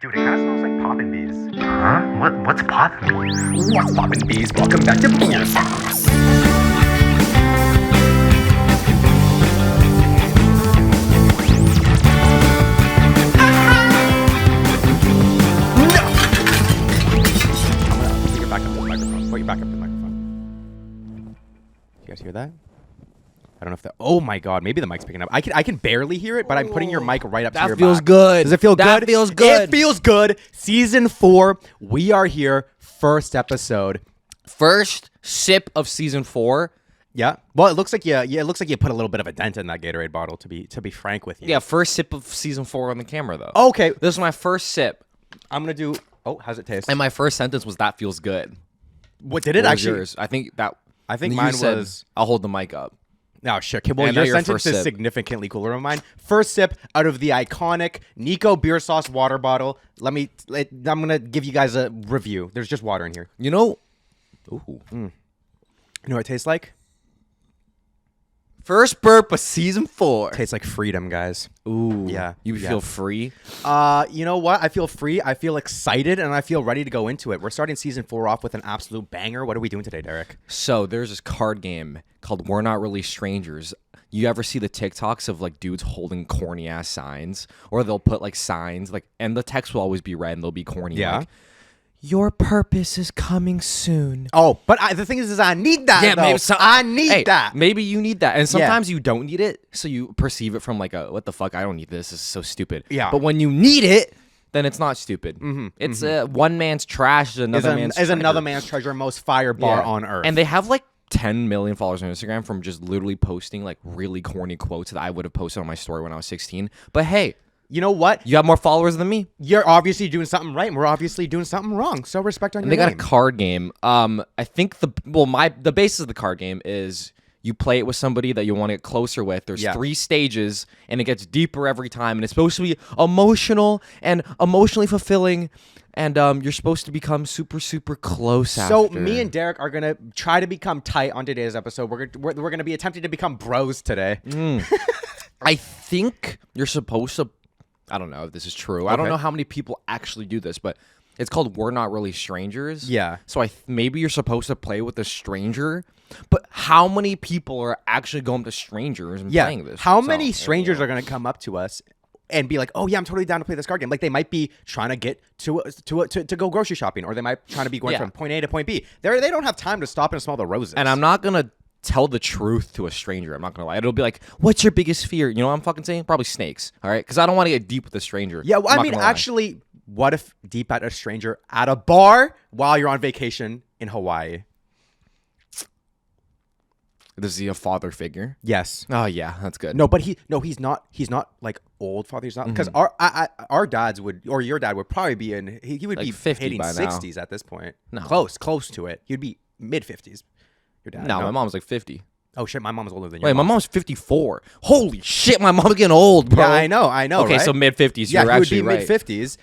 Dude, it kind of smells like poppin' bees. Huh? What's poppin'? What's poppin' bees? Welcome back to BeerSos. Put your back up to the microphone. Put your back up to the microphone. You guys hear that? I don't know if that. Oh my god, maybe the mic's picking up. I can barely hear it, but I'm putting your mic right up to your back. That feels good. Does it feel good? That feels good. It feels good. Season 4. We are here. First episode. First sip of season 4. Yeah. Well, it looks like it looks like you put a little bit of a dent in that Gatorade bottle. To be frank with you. Yeah, first sip of season 4 on the camera though. Okay. This is my first sip, I'm gonna do. Oh, how's it taste? and my first sentence was "That feels good." What did it What was actually? yours? I think that. I think you mine said, was. I'll hold the mic up. No, sure. Okay, well, And now your your sentence first is sip. significantly cooler than mine. First sip out of the iconic Nico BeerSos water bottle. I'm gonna give you guys a review. There's just water in here. You know, You know what it tastes like? first burp of season 4. Tastes like freedom, guys. Ooh, Yeah, You yeah. feel free. You know what? I feel free. I feel excited, and I feel ready to go into it. We're starting season 4 off with an absolute banger. What are we doing today, Derek? So there's this card game called "We're Not Really Strangers." You ever see the TikToks of like dudes holding corny ass signs, or they'll put like signs like, and the text will always be red and they'll be corny. Yeah. Like, your purpose is coming soon. Oh, but the thing is I need that. Yeah, though. maybe I need that. Maybe you need that, and sometimes you don't need it, so you perceive it from like a "what the fuck? I don't need this. This is so stupid." Yeah. But when you need it, then it's not stupid. It's one man's trash is another man's Is another treasure. man's treasure, most fire bar Yeah. on earth. And they have like 10 million followers on Instagram from just literally posting like really corny quotes that I would have posted on my story when I was 16. But hey, you know what? you have more followers than me. You're obviously doing something right, and we're obviously doing something wrong. So respect on And your they got name. a card game. I think the basis of the card game is you play it with somebody that you want to get closer with. There's 3 stages, and it gets deeper every time, and it's supposed to be emotional and emotionally fulfilling, and you're supposed to become super, super close So after. me and Derek are gonna try to become tight on today's episode. We're gonna be attempting to become bros today. I think you're supposed to. I don't know if this is true. I don't Okay. know how many people actually do this, but it's called "We're Not Really Strangers." Yeah. So maybe you're supposed to play with a stranger, but how many people are actually going to strangers and playing this? How So, many strangers are gonna come up to us and be like, "Oh yeah, I'm totally down to play this card game." Like they might be trying to get to go grocery shopping, or they might trying to be going Yeah. from point A to point B. They don't have time to stop and smell the roses. And I'm not gonna tell the truth to a stranger. I'm not gonna lie. It'll be like, "What's your biggest fear?" You know what I'm fucking saying? Probably snakes. All right, because I don't want to get deep with a stranger. Yeah, well, I'm I not mean, gonna lie. actually, what if deep at a stranger at a bar while you're on vacation in Hawaii? Is he a father figure? Yes. Oh yeah, that's good. No, but he's not like old father. He's not because our dads would, or your dad would probably be in. He would Like be 50 hitting by now. 60s at this point. No. close to it. He'd be mid 50s. Your dad. No, my mom's like 50. Oh shit, my mom's older than your Wait, my mom. mom's 54. Holy shit, my mom's getting old, bro. Yeah, I know. Okay, right? so mid 50s. Yeah, You're he would actually be right. mid 50s.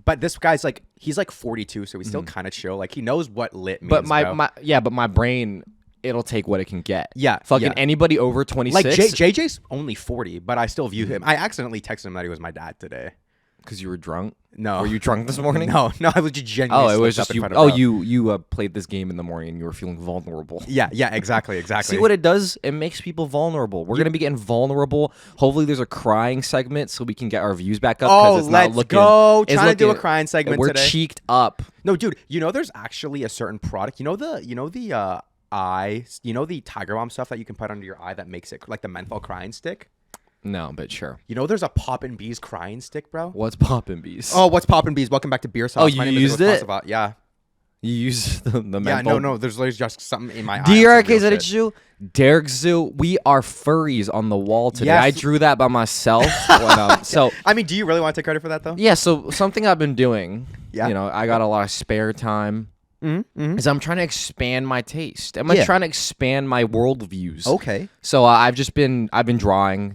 But this guy's like he's like 42, so he's still kind of chill. Like he knows what lit means. But bro. but my brain, it'll take what it can get. Yeah, Fucking yeah. anybody over 26. like JJ's only 40, but I still view him. I accidentally texted him that he was my dad today. Because you were drunk. No. Were you drunk this morning? No, I was just genuinely. Oh, it was slipped up just in you. front of Oh, bro. you played this game in the morning and you were feeling vulnerable. Yeah, exactly. See what it does? It makes people vulnerable. We're gonna be getting vulnerable. Hopefully, there's a crying segment so we can get our views back up. 'cause Oh, it's not let's looking, go. it's Trying to do a looking- crying segment We're today. cheeked up. No, dude, there's actually a certain product. You know the eye, the Tiger Balm stuff that you can put under your eye that makes it like the menthol crying stick. No, but sure. There's a Poppin' Bees crying stick, bro. What's poppin' bees? Oh, what's Poppin' Bees? Welcome back to BeerSos. Oh, you My name is used Nicholas it? Pasava. Yeah. You use the Yeah, menthol. no. There's literally just something in my eye. DRK Some real Zedit shit. Zoo, Derek Zoo, we are furries on the wall today. Yes. I drew that by myself. So I mean, do you really want to take credit for that though? yeah, so something I've been doing, Yeah. I got a lot of spare time, is I'm trying to expand my taste. I'm Yeah. trying to expand my worldviews. Okay. So I've been drawing,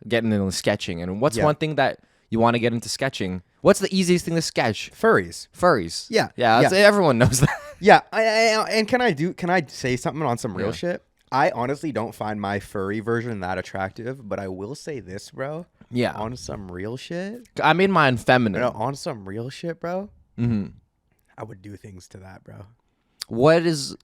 getting into sketching. And what's Yeah. one thing that you want to get into sketching? What's the easiest thing to sketch? Furries. Furries. Yeah, Yeah, yeah. Everyone knows that. Yeah, and can I say something on some real Yeah. shit? I honestly don't find my furry version that attractive, but I will say this, bro. Yeah. On some real shit. I made mine feminine. On some real shit, bro. Mm-hmm. I would do things to that, bro. What is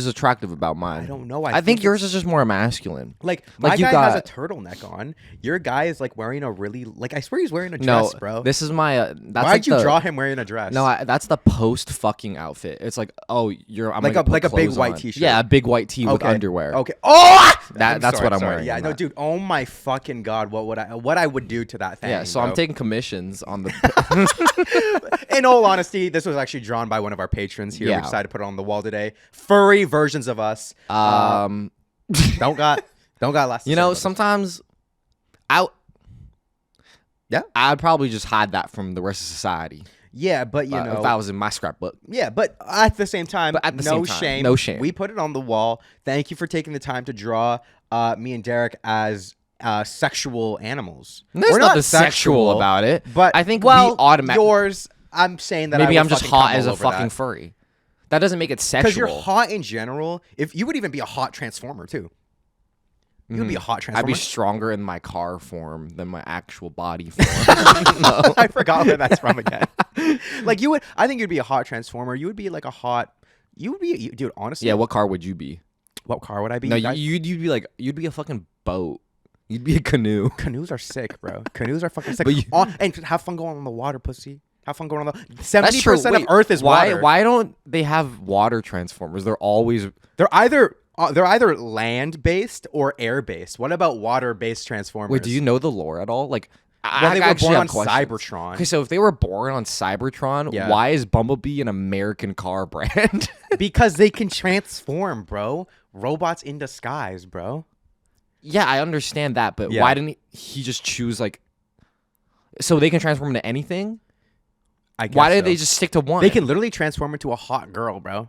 attractive about mine? I don't know. I think yours is just more masculine. Like my you guy got- has a turtleneck on. Your guy is like wearing a really I swear he's wearing a dress, bro. This is my. That's Why'd you draw him wearing a dress? No, that's the post fucking outfit. It's like, oh, I'm like gonna a put big clothes white on. t-shirt. Yeah, a big white tee with Okay. underwear. Okay. Oh, That's what I'm wearing. Yeah, in no, that. dude. Oh my fucking god, what I would do to that thing? Yeah, so bro. I'm taking commissions on the. In all honesty, this was actually drawn by one of our patrons here. Yeah. We decided to put it on the wall today. Furry versions of us. Don't got last. You know, sometimes I'd probably just hide that from the rest of society. Yeah, but you know, if I was in my scrapbook. yeah, but at the same time, No shame. We put it on the wall. Thank you for taking the time to draw me and Derek as sexual animals. There's We're nothing not sexual about it, but I think well, we automatically. yours. I'm saying that Maybe I I'm would just fucking hot come as all a over fucking that. furry. That doesn't make it sexual. Because you're hot in general. If you would even be a hot transformer too. You would be a hot transformer. I'd be stronger in my car form than my actual body form. I forgot where that's from again. Like you would, I think you'd be a hot transformer. You would be like a hot. You would be, dude. Honestly, Yeah, what car would you be? What car would I be? No, You guys- you'd be like you'd be a fucking boat. You'd be a canoe. Canoes are sick, bro. Canoes are fucking sick. But you- And have fun going on the water, pussy. Have fun going on the. That's 70% true. of Earth is water. Why don't they have water transformers? They're always They're either land based or air based. What about water based transformers? Wait, do you know the lore at all? Like, Well, they were actually born on have questions. Cybertron. Okay, so if they were born on Cybertron, Yeah. why is Bumblebee an American car brand? Because they can transform, bro. Robots in disguise, bro. Yeah, I understand that, but Yeah. why didn't he just choose like? So they can transform into anything. I guess Why did so. they just stick to one? They can literally transform into a hot girl, bro.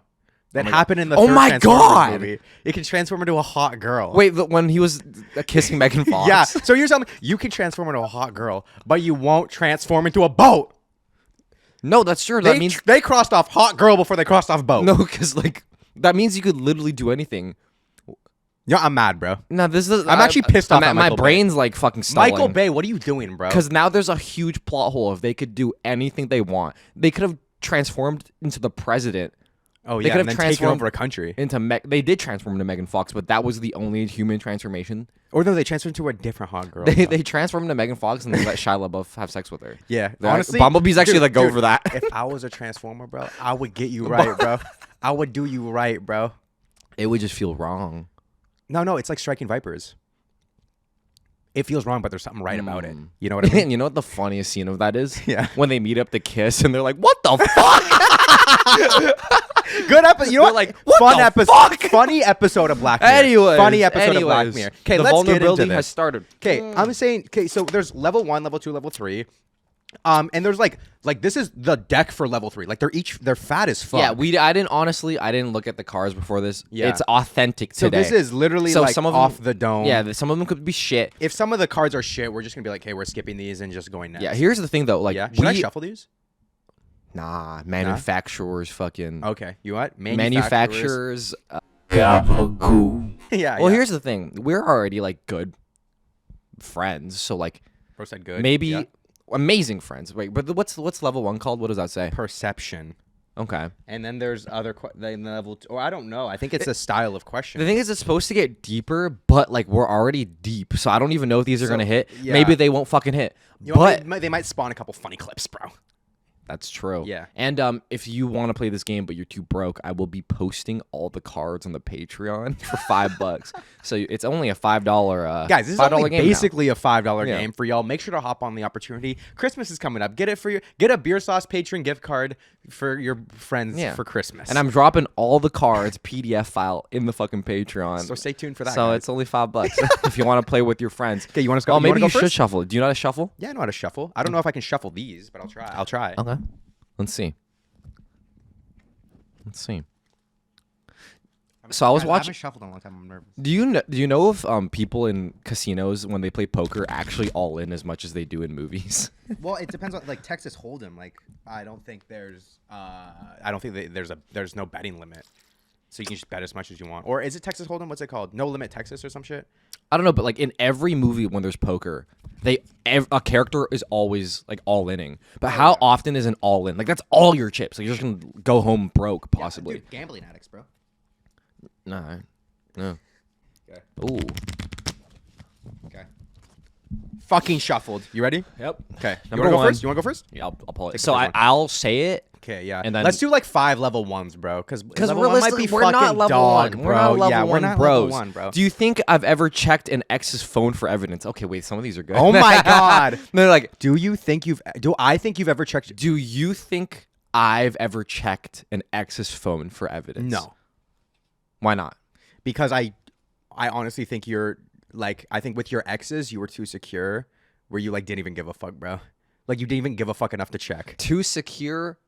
That happened in the Oh third my Transformers God! movie. It can transform into a hot girl. Wait, when he was kissing Megan Fox. Yeah. So you're telling me you can transform into a hot girl, but you won't transform into a boat. No, that's true. That means They crossed off hot girl before they crossed off boat. no, because like that means you could literally do anything. Yeah, I'm mad, bro. No, this is. I'm actually pissed off at My Michael Bay. brain's like fucking stalling. Michael Bay, what are you doing, bro? Because now there's a huge plot hole. If they could do anything they want, they could have transformed into the president. Oh they yeah, could and have then taken transformed over a country. into They did transform into Megan Fox, but that was the only human transformation. Or no, they transferred into a different hot girl. They transformed into Megan Fox and they let Shia LaBeouf have sex with her. Yeah, They're like- honestly, Bumblebee's actually dude, like go dude, for that. If I was a transformer, bro, I would get you right, bro. I would do you right, bro. It would just feel wrong. No, it's like striking vipers. It feels wrong, but there's something right about it. You know what I mean? And you know what the funniest scene of that is? Yeah. When they meet up to kiss and they're like, "What the fuck?" Good episode. You know They're what? like, what Fun the episode. fuck? Funny episode of Black Mirror. Anyways, Funny episode of Black Mirror. Okay, the let's get into vulnerability this. has started. Okay, I'm saying. Okay, so there's level 1, level 2, level 3. And there's like this is the deck for level 3. Like they're fat as fuck. Yeah, I didn't look at the cars before this. Yeah. It's authentic So today. this is literally like some of them, off the dome. Yeah, some of them could be shit. If some of the cards are shit, we're just gonna be like, hey, we're skipping these and just going next. Yeah, here's the thing though. Like, Yeah. Should I shuffle these? Nah, manufacturers fucking. Okay. You what? Manufacturers. Yeah. Well, yeah. here's the thing. We're already like good friends, so like Bro said good. maybe Yeah. amazing friends. Wait, but what's level 1 called? What does that say? Perception. Okay. And then there's other then level 2. Or I don't know. I think it's a style of question. The thing is, it's supposed to get deeper, but like we're already deep, so I don't even know if these are gonna hit. yeah. Maybe they won't fucking hit. You know, But they might spawn a couple funny clips, bro. that's true. Yeah. And if you want to play this game but you're too broke, I will be posting all the cards on the Patreon for $5. So it's only a $5. Guys, this is $5 only game now. basically a $5 Yeah. game for y'all. Make sure to hop on the opportunity. Christmas is coming up. Get a BeerSos patron gift card for your friends Yeah. for Christmas. And I'm dropping all the cards PDF file in the fucking Patreon. so stay tuned for that. So guys. it's only $5 if you want to play with your friends. Okay, you want to go? Oh, you maybe wanna go you should first? shuffle. Do you know how to shuffle? Yeah, I know how to shuffle. I don't know if I can shuffle these, but I'll try. Okay. Let's see. So I was I watching. haven't shuffled in a long time. I'm nervous. Do you know if people in casinos when they play poker actually all in as much as they do in movies? Well, it depends on like Texas Hold'em. Like I don't think there's no betting limit. So you can just bet as much as you want. Or is it Texas Hold'em? What's it called? No Limit Texas or some shit? I don't know, but like in every movie when there's poker, a character is always like all-inning. But how often is an all-in? Like that's all your chips. Like you're just gonna go home broke, possibly. Yeah, dude, gambling addicts, bro. Nah. No. Okay. Ooh. Okay. Fucking shuffled. You ready? Yep. Okay. You Number wanna go one. first? You wanna go first? Yeah, I'll pull it. Take So the first one. I'll say it. Okay, yeah. And then let's do like 5 level 1s, bro. Because level 1 might be we're fucking not level dog, one. bro. We're not level yeah, one we're not bros. level 1, bro. Do you think I've ever checked an ex's phone for evidence? Okay, wait. Some of these are good. Oh my god. They're like, Do I think you've ever checked? do you think I've ever checked an ex's phone for evidence? No. Why not? Because I honestly think you're like, I think with your exes you were too secure, where you like didn't even give a fuck, bro. Like you didn't even give a fuck enough to check. Too secure,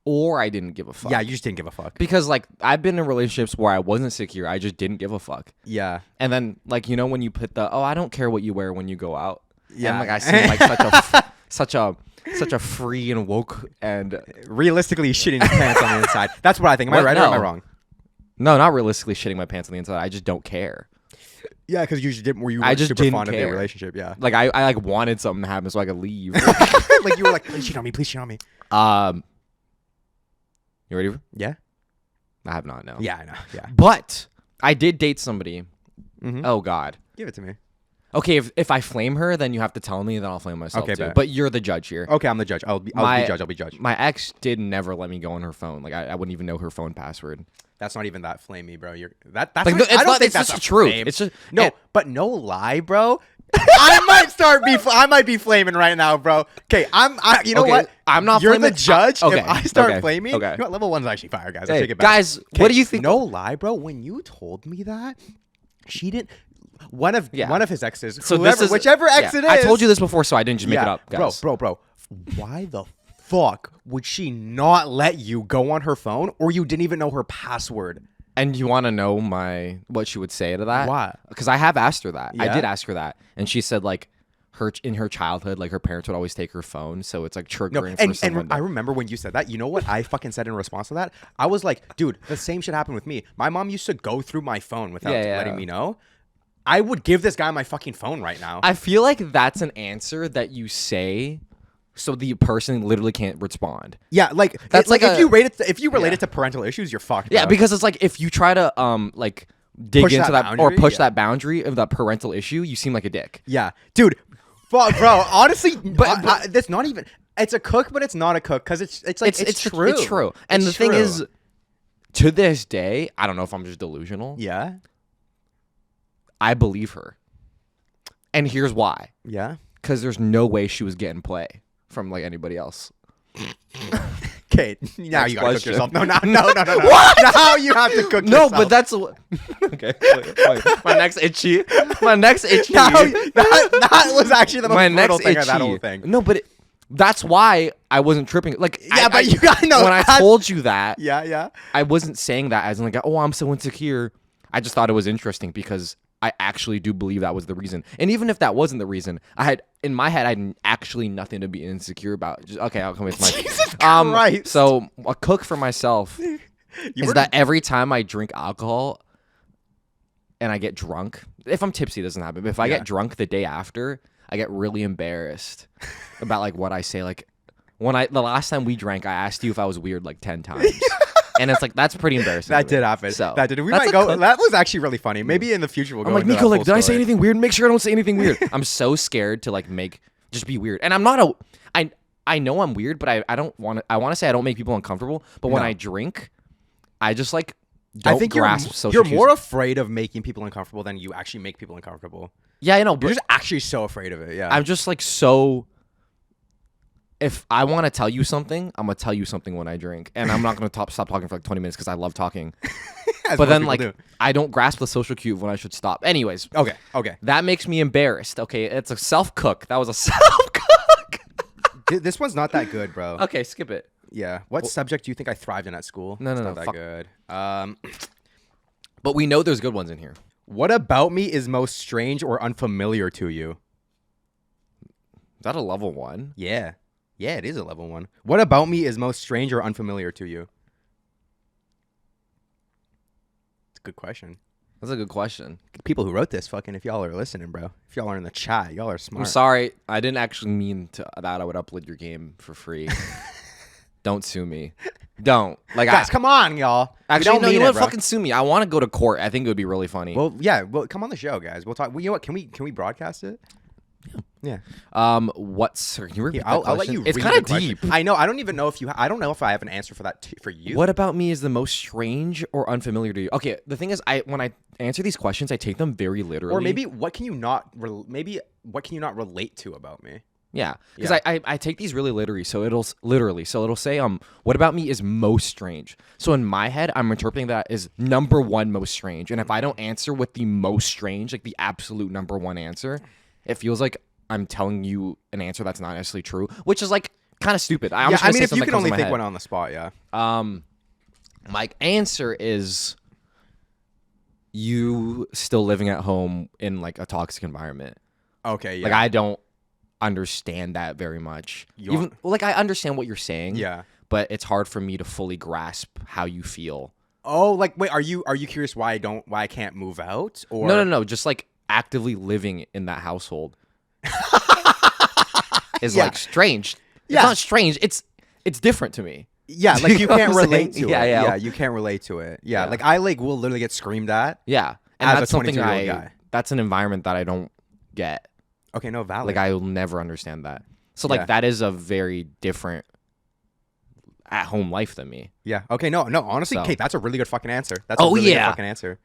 or I didn't give a fuck. Yeah, you just didn't give a fuck. Because like I've been in relationships where I wasn't secure. I just didn't give a fuck. Yeah. And then like when you put the I don't care what you wear when you go out. Yeah. And like I seem like such a free and woke and Realistically, shitting your pants on the inside. That's what I think. Am I right or am I wrong? no, not realistically shitting my pants on the inside. I just don't care. Yeah, because you just didn't. Were you? I just super didn't fond of care. the relationship? Yeah. Like I like wanted something to happen so I could leave. Like you were like, please cheat on me. Please cheat on me. You ready? Yeah. I have not. No. Yeah, I know. Yeah. But I did date somebody. Mhm. Oh God. Give it to me. Okay, if I flame her, then you have to tell me, then I'll flame myself Okay, too. bet. But you're the judge here. Okay, I'm the judge. I'll be judge. My ex did never let me go on her phone. Like I wouldn't even know her phone password. That's not even that flamey, bro. That's Like, not, no, it's I don't not- think it's that's just a the truth. flame. It's just- no, and- but no lie, bro. I might be flaming right now, bro. Okay, you know Okay, what? I'm not You're flaming. the judge. Okay, If I start okay, flaming, okay. you know what? Level 1's actually fire, guys. I Hey, take it back. guys, Okay, what do you think? No lie, bro. When you told me that, she didn't. One of his exes, So whoever, this is whichever ex it is. I told you this before, so I didn't just make it up, guys. Bro. Why the fuck would she not let you go on her phone, or you didn't even know her password? And you want to know what she would say to that? Why? Because I have asked her that. I Yeah? did ask her that, and she said like in her childhood, like her parents would always take her phone, so it's like triggering for someone. I remember when you said that. You know what I fucking said in response to that? I was like, dude, the same shit happened with me. My mom used to go through my phone without letting me know. I would give this guy my fucking phone right now. I feel like that's an answer that you say so the person literally can't respond. Yeah, like That's it's like like if a- you relate it to parental issues, you're fucked. Yeah, bro. because it's like if you try to like dig Push into that that or boundary, push yeah. that boundary of that parental issue, you seem like a dick. yeah, dude, fuck, bro. Honestly, But- that's not even. It's a cook, but it's not a cook because it's like it's true. It's true. And It's the thing true. is, to this day, I don't know if I'm just delusional. yeah, I believe her. And here's why. yeah. Because there's no way she was getting play from like anybody else. Okay, now Next you gotta cook question. yourself. No. What? Now you have to cook No, yourself. but that's okay. Wait. My next itchy. Now, that was actually the most My brutal next thing itchy. of that whole thing. No, but that's why I wasn't tripping. Like, Yeah, but you gotta know when I that- told you that, Yeah. I wasn't saying that as in like, oh, I'm so insecure. I just thought it was interesting because I actually do believe that was the reason. And even if that wasn't the reason, I had in my head I had actually nothing to be insecure about. Just okay, I'll come with my Jesus Christ. So a cook for myself You is were- that every time I drink alcohol and I get drunk, if I'm tipsy, it doesn't happen. But if I Yeah. get drunk the day after, I get really embarrassed about like what I say. Like the last time we drank, I asked you if I was weird like 10 times. And it's like that's pretty embarrassing. That to me. did happen. So That did. We that's might a go. cook. That was actually really funny. Maybe in the future we'll go. I'm like, into Nico, that like, full did I say story. anything weird? Make sure I don't say anything weird. I'm so scared to like just be weird. And I'm not I know I'm weird, but I don't want to. I want to say I don't make people uncomfortable. But when No. I drink, I just like don't I think grasp social you're cues. more afraid of making people uncomfortable than you actually make people uncomfortable. Yeah, I know, You're but just actually so afraid of it. Yeah. I'm just like so. If I want to tell you something, I'm gonna tell you something when I drink, and I'm not gonna stop talking for like 20 minutes because I love talking. As But most then people like do. I don't grasp the social cue of when I should stop. Anyways, Okay. that makes me embarrassed. Okay, it's a self cook. That was a self cook. This one's not that good, bro. Okay, skip it. Yeah. What subject do you think I thrived in at school? No, It's no, not no, that fuck. good. But we know there's good ones in here. What about me is most strange or unfamiliar to you? Is that a level 1? Yeah. Yeah, it is a level 1. What about me is most strange or unfamiliar to you? a good question. That's a good question. People who wrote this, fucking, if y'all are listening, bro. If y'all are in the chat, y'all are smart. I'm sorry. I didn't actually mean that I would upload your game for free. Don't sue me. Don't. Like, guys, come on, y'all. Actually, no, you would fucking sue me. I want to go to court. I think it would be really funny. Well, yeah. Well, come on the show, guys. We'll talk. Well, you know what? Can we broadcast it? Yeah. Can you repeat that I'll let you. It's kind of deep. I know. I don't even know if you. I don't know if I have an answer for that for you. What about me is the most strange or unfamiliar to you? Okay, the thing is, when I answer these questions, I take them very literally. Or maybe what can you not relate to about me? Yeah, because I take these really literally. So it'll say what about me is most strange. So in my head, I'm interpreting that as number one most strange. And if I don't answer with the most strange, like the absolute number one answer, it feels like I'm telling you an answer that's not necessarily true, which is like kind of stupid. I mean, if you can only think one on the spot, yeah. My answer is you still living at home in like a toxic environment. Okay, yeah. Like I don't understand that very much. Like I understand what you're saying. Yeah. But it's hard for me to fully grasp how you feel. Oh, like wait, are you curious why I can't move out? Or No, just like actively living in that household is like strange. It's not strange. It's different to me. Yeah, like you can't relate to it. Yeah, you can't relate to it. Yeah, like I will literally get screamed at. Yeah, and as that's a 22-year-old guy. That's an environment that I don't get. Okay, no, valid. Like I'll never understand that. So like that is a very different at-home life than me. Yeah. Okay. No. Honestly, Kate, that's a really good fucking answer. That's a really good fucking answer.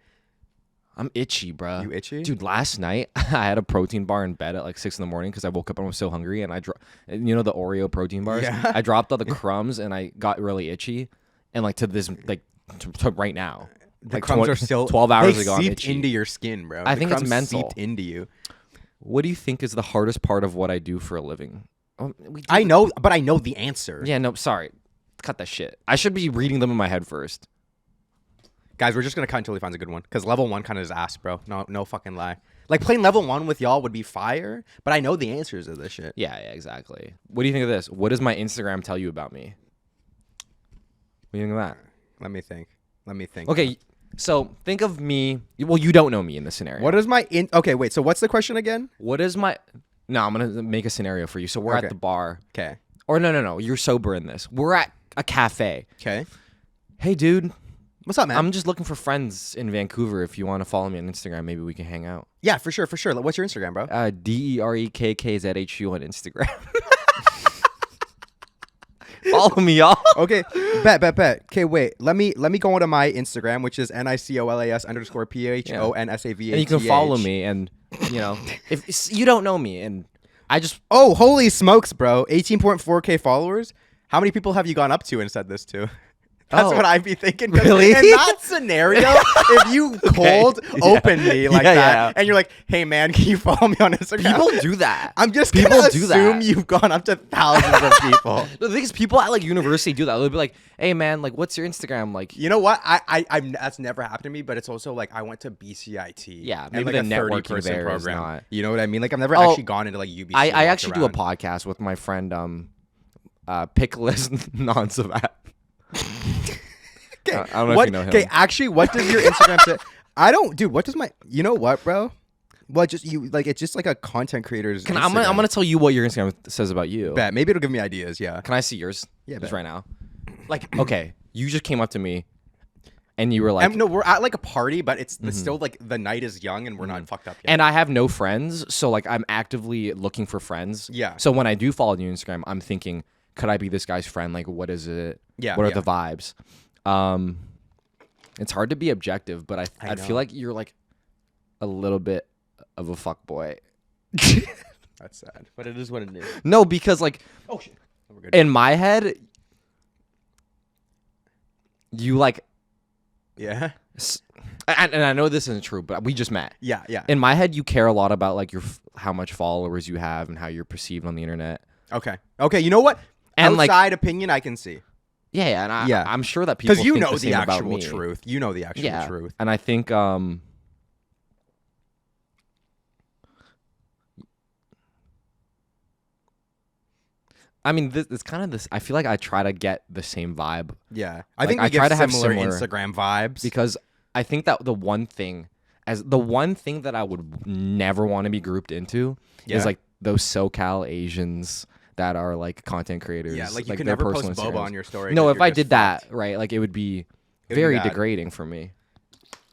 I'm itchy, bro. You itchy? Dude, last night I had a protein bar in bed at like 6 a.m. because I woke up and I was so hungry, and you know the Oreo protein bars? Yeah. I dropped all the crumbs and I got really itchy, and like to this like to right now. The like crumbs are still 12 hours ago. They seeped into your skin, bro. I think it's mental. Seeped into you. What do you think is the hardest part of what I do for a living? I know, but I know the answer. Yeah, no, sorry. Cut that shit. I should be reading them in my head first. Guys, we're just gonna cut until he finds a good one, because level 1 kind of is ass, bro. No fucking lie. Like playing level 1 with y'all would be fire, but I know the answers to this shit. Yeah, exactly. What do you think of this? What does my Instagram tell you about me? What do you think of that? Let me think. Okay, so think of me. Well, you don't know me in this scenario. What is my Okay, wait. So what's the question again? What is my? No, I'm gonna make a scenario for you. So we're at the bar. Okay. Or no. You're sober in this. We're at a cafe. Okay. Hey, dude. What's up, man? I'm just looking for friends in Vancouver. If you want to follow me on Instagram, maybe we can hang out. Yeah, for sure. What's your Instagram, bro? DerekkZhu on Instagram. Follow me, y'all. Okay, bet. Okay, wait. Let me go into my Instagram, which is NICOLAS_PHONSAVATH. And you can follow me, and you know, if you don't know me, and I just holy smokes, bro! 18.4K followers. How many people have you gone up to and said this to? That's what I'd be thinking. Really? In that scenario, if you cold open me like that, and you're like, "Hey, man, can you follow me on Instagram?" People do that. I'm just gonna assume you've gone up to thousands of people. The thing is, people at like university do that. They'll be like, "Hey, man, like, what's your Instagram?" Like, you know what? I'm that's never happened to me, but it's also like I went to BCIT. Yeah, maybe like the networking there program. Is not. You know what I mean? Like I've never actually gone into like UBC. I actually do a podcast with my friend Pickless Nonsavat. Okay. I don't know if you know him. Okay, actually, what does your Instagram say? I don't, dude. What does my? You know what, bro? Well, just you like it's just like a content creator's. I'm gonna tell you what your Instagram says about you. Bet. Maybe it'll give me ideas. Yeah. Can I see yours? Yeah, just right now. Like, okay, you just came up to me, and you were like, "No, we're at like a party, but it's still like the night is young and we're not fucked up yet." And I have no friends, so like I'm actively looking for friends. Yeah. So when I do follow you on Instagram, I'm thinking, could I be this guy's friend? Like, what is it? Yeah. What are the vibes? It's hard to be objective, but I feel like you're like a little bit of a fuckboy. That's sad, but it is what it is. No, because like, oh shit, in my head, you like, yeah. And I know this isn't true, but we just met. Yeah. In my head, you care a lot about like how much followers you have and how you're perceived on the internet. Okay. You know what? And outside opinion, I can see. Yeah, and I'm sure that people because you think know the actual truth. You know the actual truth. And I think I mean, it's kind of this. I feel like I try to get the same vibe. Yeah, I think I try to have similar Instagram vibes because I think that the one thing that I would never want to be grouped into is like those SoCal Asians that are like content creators. Yeah, like you can never post boba on your story. No, if I did that, right, like it would be very degrading for me.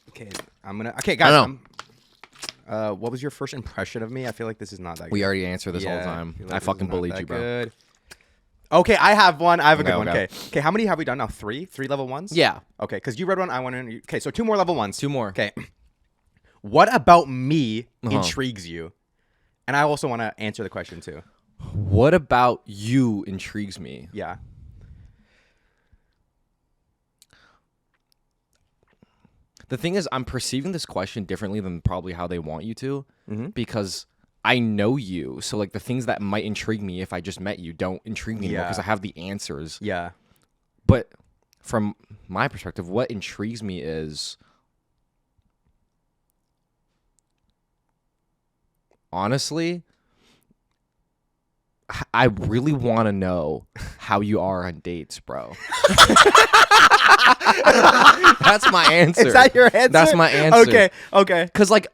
Okay, Okay, guys. What was your first impression of me? I feel like this is not that good. We already answered this all the time. I fucking bullied you, bro. Good. Okay, I have one. I have a good one. Okay. Okay, how many have we done now? 3 level 1s? Yeah. Okay, because you read one, I went in. Okay, so 2 more level 1s. 2 more. Okay. What about me intrigues you? And I also want to answer the question too. What about you intrigues me? Yeah. The thing is, I'm perceiving this question differently than probably how they want you to, because I know you. So like the things that might intrigue me if I just met you don't intrigue me anymore because I have the answers. Yeah. But from my perspective, what intrigues me is honestly, I really want to know how you are on dates, bro. That's my answer. Is that your answer? That's my answer. Okay. Because like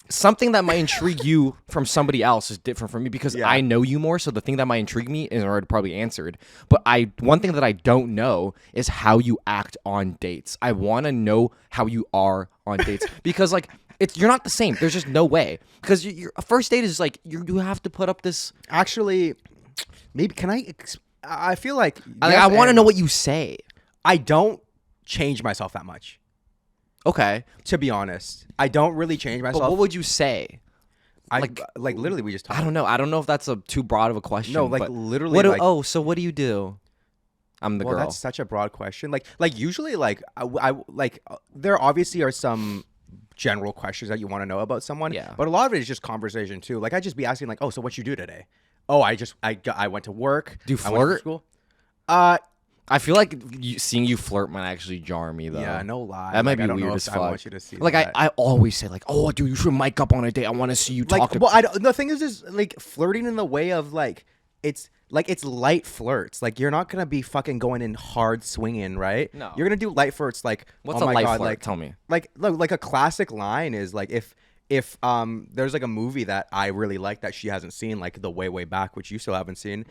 something that might intrigue you from somebody else is different from me because I know you more. So the thing that might intrigue me is already probably answered. But one thing that I don't know is how you act on dates. I want to know how you are on dates because like you're not the same. There's just no way because your first date is like you have to put up this. Actually, maybe can I feel like I want to know what you say. I don't change myself that much. Okay. To be honest, I don't really change myself. But what would you say? Like literally, we just talked. I don't know. I don't know if that's too broad of a question. No, like but literally. So what do you do? I'm the girl. That's such a broad question. Like usually, like I there obviously are some general questions that you want to know about someone. Yeah. But a lot of it is just conversation too. Like I just be asking like, oh, so what you do today? Oh, I went to work. Do you I went to flirt? school. I feel like seeing you flirt might actually jar me though. Yeah, no lie. That might like, be weird as fuck. I want you to see. Like that. I always say like, oh, dude, you should mic up on a date. I want to see you talk. The thing is like flirting in the way of like it's light flirts. Like you're not gonna be fucking going in hard swinging, right? No. You're gonna do light flirts. Like what's oh a my light God, flirt? like Tell me. Like a classic line is like if there's like a movie that I really like that she hasn't seen, like the way back, which you still haven't seen,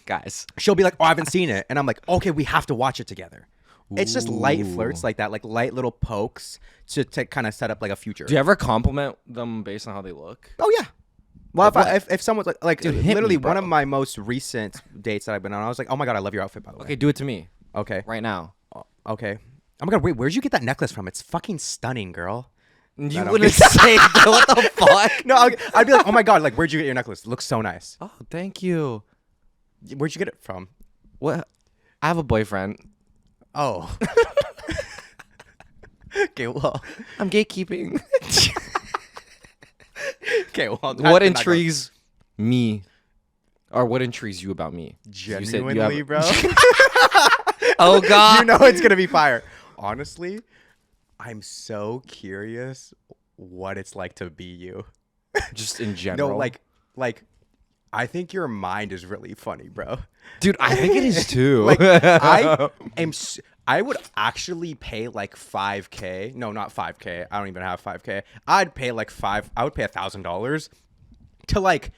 guys, she'll be like, oh, I haven't seen it, and I'm like, okay, we have to watch it together. It's just light flirts like that, like light little pokes to kind of set up like a future. Do you ever compliment them based on how they look? Oh yeah. Well, if someone's like dude, literally me, one of my most recent dates that I've been on, I was like, oh my God, I love your outfit, by the way. Okay, do it to me. Okay. Right now. Okay. Oh my God, wait, where'd you get that necklace from? It's fucking stunning, girl. You wouldn't say what the fuck? No, I'd be like, oh my God, like where'd you get your necklace? It looks so nice. Oh, thank you. Where'd you get it from? What? I have a boyfriend. Oh. Okay, well, I'm gatekeeping. Okay, well, what intrigues me, or what intrigues you about me? Genuinely, bro. Oh God, you know it's gonna be fire. Honestly, I'm so curious what it's like to be you. Just in general. No, like, I think your mind is really funny, bro. Dude, I think it is too. Like, I would actually pay like $5,000. No, not $5,000. I don't even have $5,000. I'd pay like I would pay $1,000 to like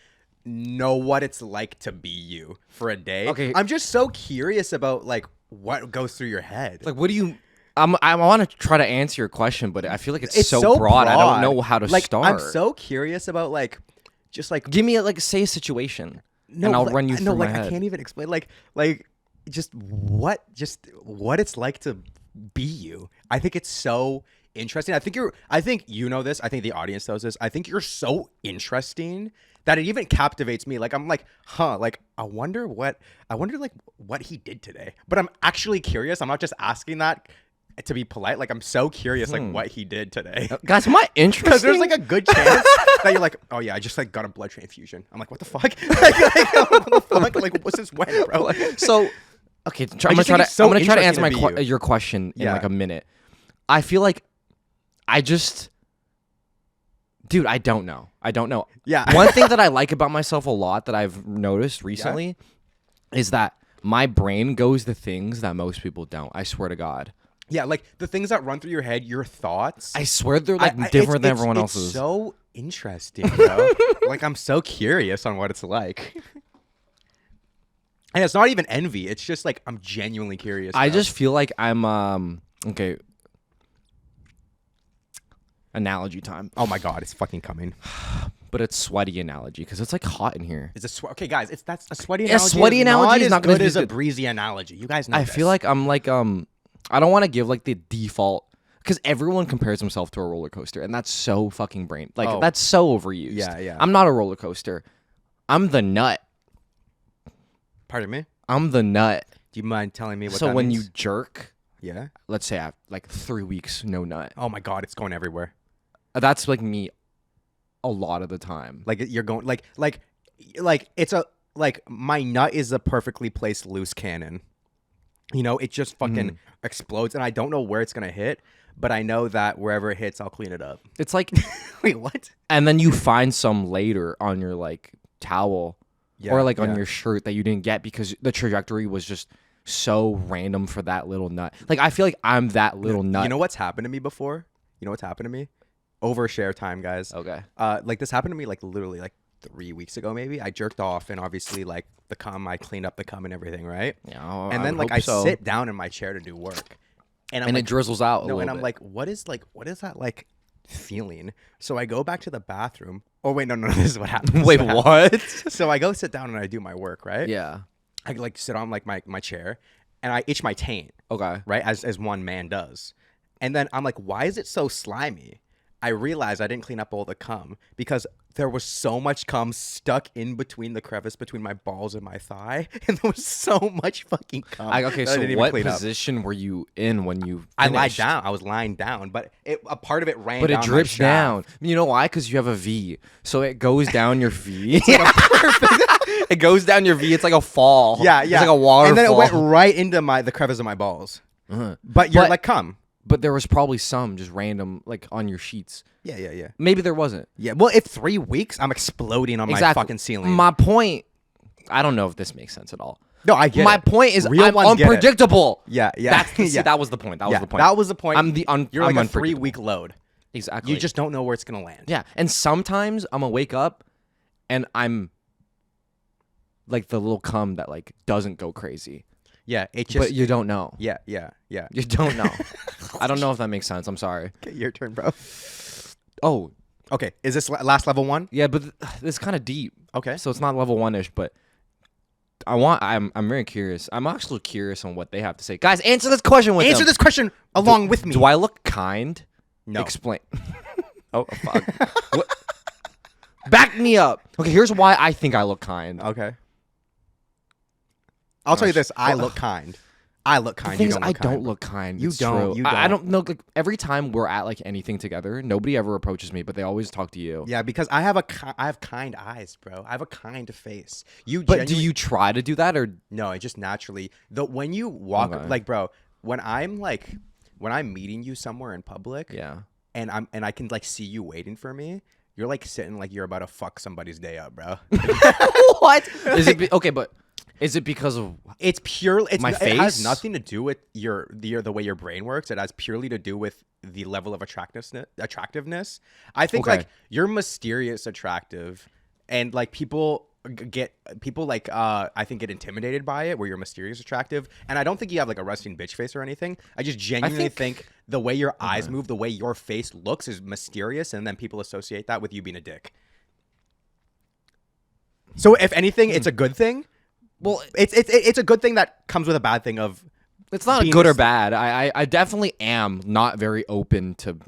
know what it's like to be you for a day. Okay. I'm just so curious about like what goes through your head. Like, what do you? I want to try to answer your question, but I feel like it's so broad. I don't know how to start. I'm so curious about like, just like give me say a situation, and I'll run you through my head. I can't even explain like just what it's like to be you. I think it's so interesting. I think you know this. I think the audience knows this. I think you're so interesting that it even captivates me. Like I'm like, like I wonder like what he did today. But I'm actually curious. I'm not just asking that to be polite. Like I'm so curious like what he did today. Guys, am I interesting? Because there's like a good chance that you're like, oh yeah, I just like got a blood transfusion. I'm like, what the fuck? What the fuck? Like what's this when, bro? So okay, I'm gonna try to answer your question in like a minute. I feel like dude, I don't know. Yeah. One thing that I like about myself a lot that I've noticed recently is that my brain goes to things that most people don't. I swear to God. Yeah, like the things that run through your head, your thoughts. I swear they're like different than everyone else's. It's so interesting, bro. Like I'm so curious on what it's like. And it's not even envy. It's just like I'm genuinely curious. I just feel like I'm okay. Analogy time. Oh my god, it's fucking coming. But it's sweaty analogy because it's like hot in here. Is it okay, guys? That's a sweaty Yeah, analogy. sweaty analogy is not good gonna as be a good. breezy analogy. You guys know. I this. feel like I'm like I don't want to give like the default because everyone compares himself to a roller coaster, and that's so fucking that's so overused. Yeah. I'm not a roller coaster. I'm the nut. Pardon me. I'm the nut. Do you mind telling me what So that when means? you jerk, Yeah. let's say I have like 3 weeks no nut. Oh my god, it's going everywhere. That's like me a lot of the time. Like you're going like it's a like my nut is a perfectly placed loose cannon. You know, it just fucking explodes, and I don't know where it's gonna hit, but I know that wherever it hits, I'll clean it up. It's like Wait, what? and then you find some later on your like towel Yeah, or like on yeah. your shirt that you didn't get because the trajectory was just so random for that little nut. Like I feel like I'm that little nut. You know what's happened to me before? You know what's happened to me? Overshare time, guys. Okay. Like this happened to me like literally like 3 weeks ago, maybe. I jerked off, and obviously like the cum, I cleaned up the cum and everything, right? Yeah. And then like I sit down in my chair to do work, and I'm and like, it drizzles out. no, a and little I'm bit. like, what is that like feeling? So I go back to the bathroom. Oh wait, no, this is what happened. Wait, what? So I go sit down and I do my work, right? Yeah. I like sit on like my chair, and I itch my taint, Okay. right, as one man does. And then I'm like, why is it so slimy? I realized I didn't clean up all the cum because there was so much cum stuck in between the crevice between my balls and my thigh, and there was so much fucking cum. Okay. that I So didn't even what clean up. position were you in when you? I lied finished? down. I was lying down, but a part of it ran. But down it my drips shaft. down. You know why? Because you have a V, so it goes down your V. It goes down your V. It's like a fall. Yeah. It's like a waterfall. And then it went right into the crevice of my balls. Uh-huh. But you're But- like cum. But there was probably some just random, like on your sheets. Yeah. Maybe there wasn't. Yeah. Well, if 3 weeks, I'm exploding on my fucking ceiling. My point. I don't know if this makes sense at all. No, I get My it. point is Real I'm ones get it. unpredictable. Yeah. That's see, yeah. that was the point. That was the point. That was the point. You're I'm like a unpredictable. 3-week load. Exactly. You just don't know where it's gonna land. Yeah, and sometimes I'm gonna wake up, and I'm like the little cum that like doesn't go crazy, Yeah. It just. but you don't know. Yeah. You don't know. I don't know if that makes sense. I'm sorry. Okay, your turn, bro. Oh, Okay. Is this last level 1? yeah, but it's kind of deep. Okay. So it's not level 1-ish, but I'm very curious. I'm actually curious on what they have to say. Guys, answer this question with Answer them. this question along with me. Do I look kind? No. Explain. Oh, fuck. What? Back me up. Okay, here's why I think I look kind. Okay. I'll tell you Gosh. this. I look kind. I look kind. The thing You is, don't I look kind. don't look kind. You It's don't, true. you I don't. don't know. Like every time we're at like anything together, nobody ever approaches me, but they always talk to you. Yeah, because I have kind eyes, bro. I have a kind face. You. But do genuinely- you try to do that or? No, it just naturally. When you walk, Okay. like, bro, when I'm meeting you somewhere in public, Yeah. and I can like see you waiting for me. You're like sitting like you're about to fuck somebody's day up, bro. What? Is it okay? But is it because of? It's pure. It's My It has face? nothing to do with the way your brain works. It has purely to do with the level of attractiveness. I think Okay. like you're mysterious attractive, and like people like I think get intimidated by it where you're mysterious attractive, and I don't think you have like a resting bitch face or anything. I just genuinely think the way your eyes move, the way your face looks is mysterious, and then people associate that with you being a dick. So if anything, it's a good thing. Well, It's a good thing that comes with a bad thing of it's not being good or this- bad. I definitely am not very open to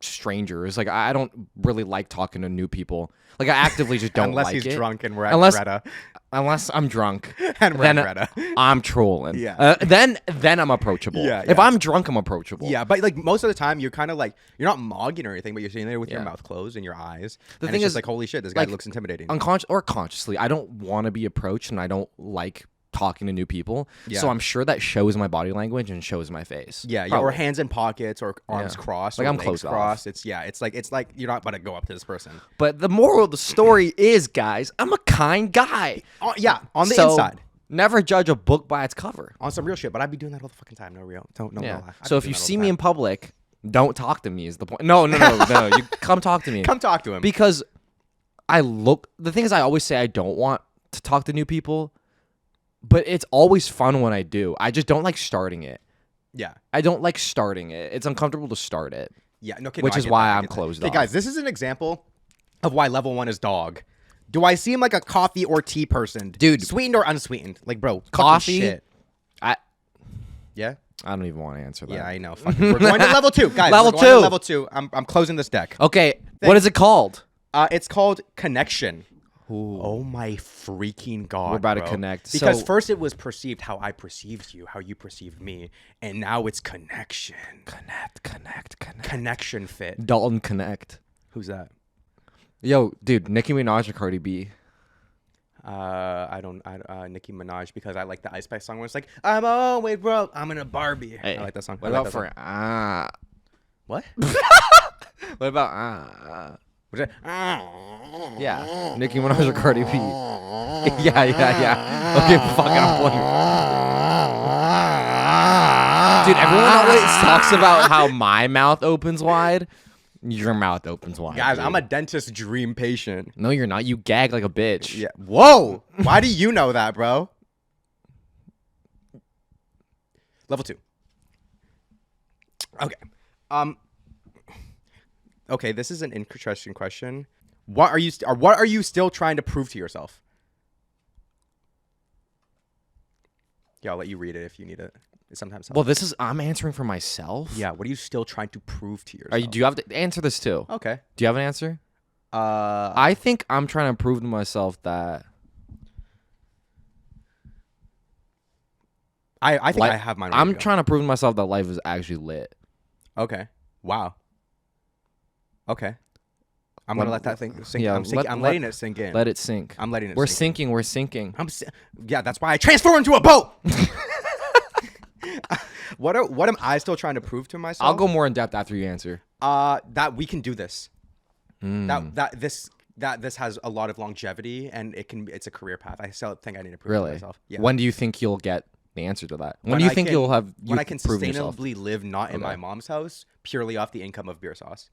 strangers. Like I don't really like talking to new people. Like I actively just don't unless like he's it. drunk and we're at Unless- Greta. Unless I'm drunk. And we're at then Greta. I'm trolling. Yeah. Then I'm approachable. Yeah, If yeah. I'm drunk, I'm approachable. Yeah, but like most of the time you're kind of like you're not mogging or anything, but you're sitting there with your Yeah. mouth closed and your eyes. The and thing it's just is, like holy shit, this guy like, looks intimidating. Unconscious or consciously, I don't want to be approached, and I don't like talking to new people. Yeah. So I'm sure that shows my body language and shows my face. Yeah, or Probably. hands in pockets or arms Yeah. crossed, Like, or I'm legs closed off. crossed. It's like you're not about to go up to this person. But the moral of the story is, guys, I'm a kind guy. Oh yeah, on the So, inside. Never judge a book by its cover. On some real shit, but I'd be doing that all the fucking time. No real. Don't no. Yeah. Lie. So if you see me in public, don't talk to me. Is the point? No. You come talk to me. Come talk to him. Because the thing is, I always say I don't want to talk to new people, but it's always fun when I do. I just don't like starting it. Yeah. I don't like starting it. It's uncomfortable to start it. Yeah. No kidding. Which is why I'm closed off. Okay, guys, this is an example of why level 1 is dog. Do I seem like a coffee or tea person? Dude. Sweetened or unsweetened? Like, bro, Coffee? shit. I Yeah? don't even want to answer that. Yeah, I know. Fuck it. We're going to level 2. Guys, Level we're going 2. to level 2. I'm closing this deck. Okay, what is it called? It's called Connection. Ooh. Oh my freaking God. We're about to bro. connect. Because So- first it was perceived how I perceived you, how you perceived me, and now it's connection. Connect. Connection fit. Dalton Connect. Who's that? Yo, dude, Nicki Minaj or Cardi B? Nicki Minaj, because I like the Ice Spice song where it's like, I'm always broke, I'm in a Barbie. Hey, I like that song. What I about like that song. What? What about What's that? Yeah, Nicki Minaj or Cardi B? yeah. Okay, fucking I'm playing. Dude, everyone always talks about how my mouth opens wide. Your mouth opens wide. Guys, dude. I'm a dentist dream patient. No, you're not. You gag like a bitch. Yeah. Whoa. Why do you know that, bro? Level 2. Okay. Okay, this is an interesting question. What are you still trying to prove to yourself? Yeah, I'll let you read it if you need it. It sometimes helps. Well, I'm answering for myself. Yeah, what are you still trying to prove to yourself? Do you have to answer this too? Okay. Do you have an answer? I think I'm trying to prove to myself that I think I have mine. I'm trying to prove to myself that life is actually lit. Okay. Wow. Okay. I'm gonna let that thing sink. Yeah, I'm letting it sink in. Let it sink. I'm letting it. We're sink sinking. We're sinking. Yeah, that's why I transform into a boat. What am I still trying to prove to myself? I'll go more in depth after you answer. That we can do this. Mm. That this has a lot of longevity and it's a career path. I still think I need to prove Really? to myself. Yeah. When do you think you'll get the answer to that? When do you think you'll have when I can proven yourself? sustainably live not in my mom's house purely off the income of BeerSos?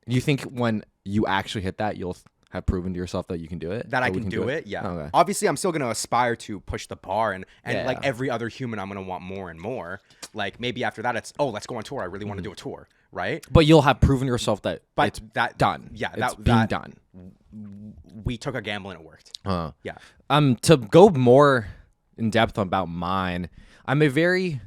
You think when you actually hit that, you'll have proven to yourself that you can do it? That Or I we can do it, yeah. Okay. Obviously, I'm still going to aspire to push the bar, and Yeah. like every other human, I'm going to want more and more. Like maybe after that, it's let's go on tour. I really want to do a tour, right? But you'll have proven yourself that But it's that done. Yeah, it's being done. We took a gamble and it worked. Yeah. To go more in depth about mine, I'm a very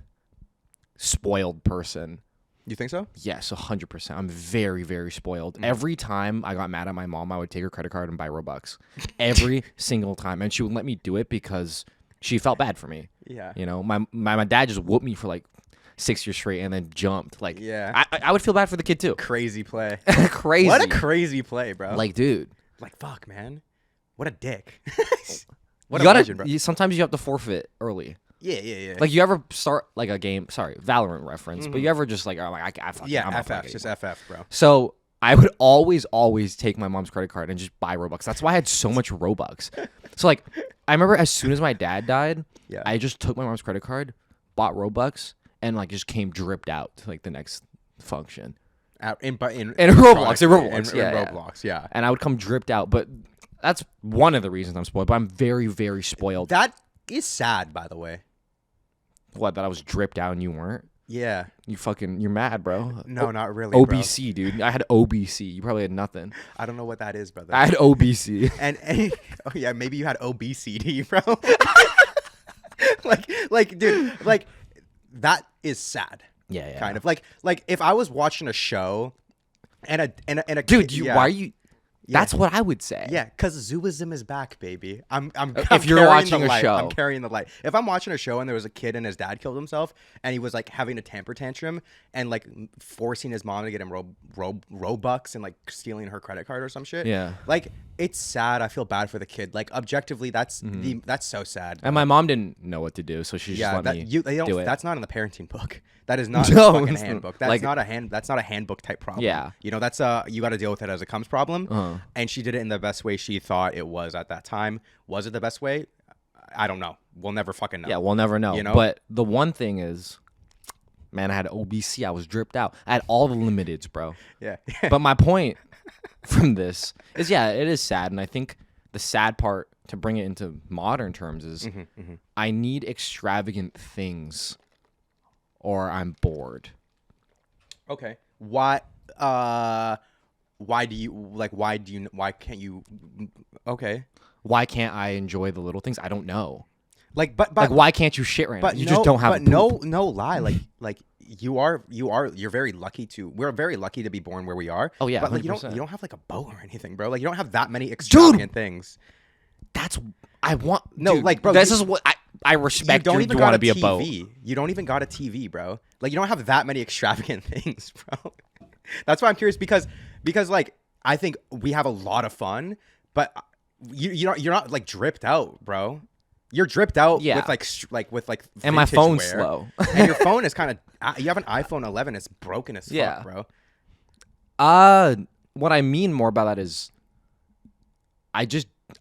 spoiled person. You think so? Yes, 100%. I'm very, very spoiled. Every time I got mad at my mom, I would take her credit card and buy Robux. Every single time. And she wouldn't let me do it because she felt bad for me. Yeah. You know, my dad just whooped me for like 6 years straight and then jumped. Like, yeah. I would feel bad for the kid too. Crazy play. Crazy. What a crazy play, bro. Like, dude. Like, fuck, man. What a dick. What a legend, bro. Sometimes you have to forfeit early. Yeah. Like, you ever start like a game? Sorry, Valorant reference. But you ever just like, I fucking, Yeah, I'm not FF. playing Just anymore. FF, bro. So I would always take my mom's credit card and just buy Robux. That's why I had so much Robux. So like, I remember as soon as my dad died, Yeah. I just took my mom's credit card, bought Robux, and like just came dripped out to like the next function. In Roblox, yeah. Roblox, yeah. And I would come dripped out. But that's one of the reasons I'm spoiled. But I'm very, very spoiled. That is sad, by the way. What, that I was dripped out and you weren't? Yeah. You're mad, bro. No, not really, bro. OBC, dude. I had OBC. You probably had nothing. I don't know what that is, brother. I had OBC. and oh yeah, maybe you had obesity, bro. like, dude, like that is sad. Yeah. Kind of like if I was watching a show and a Dude, kid, why are you? That's what I would say. Yeah, because Zooism is back, baby. I'm If you're carrying watching the a light. show. I'm carrying the light. If I'm watching a show and there was a kid and his dad killed himself and he was like having a temper tantrum and like forcing his mom to get him Robux and like stealing her credit card or some shit. Yeah. Like it's sad. I feel bad for the kid. Like objectively, that's that's so sad. And my mom didn't know what to do, so she just let me do it. That's not in the parenting book. That is not No, a fucking it's not. handbook. That's Like- not a handbook type problem. Yeah. You know, that's you got to deal with it as it comes problem. And she did it in the best way she thought it was at that time. Was it the best way? I don't know. We'll never fucking know. Yeah, we'll never know. You know? But the one thing is, man, I had OBC. I was dripped out. I had all the limiteds, bro. Yeah. But my point from this is, yeah, it is sad. And I think the sad part, to bring it into modern terms, is I need extravagant things or I'm bored. Okay. Why do you why can't you? Okay. Why can't I enjoy the little things? I don't know. Like, but Like, why can't you shit right now? but You no, just don't have but a poop. no lie. Like you're very lucky to. We're very lucky to be born where we are. Oh, yeah, But like you 100%. don't have like a boat or anything, bro. Like you don't have that many extravagant things. That's I want. No, dude, like, bro, this you- is what I respect. You don't You even want got to a be a TV. boat. You don't even got a TV, bro. Like you don't have that many extravagant things, bro. That's why I'm curious because like I think we have a lot of fun, but you're not like dripped out, bro. You're dripped out Yeah. with like And my vintage phone's wear. slow. And your phone is kind of you have an iPhone 11. It's broken as Yeah. fuck, bro. What I mean more about that is,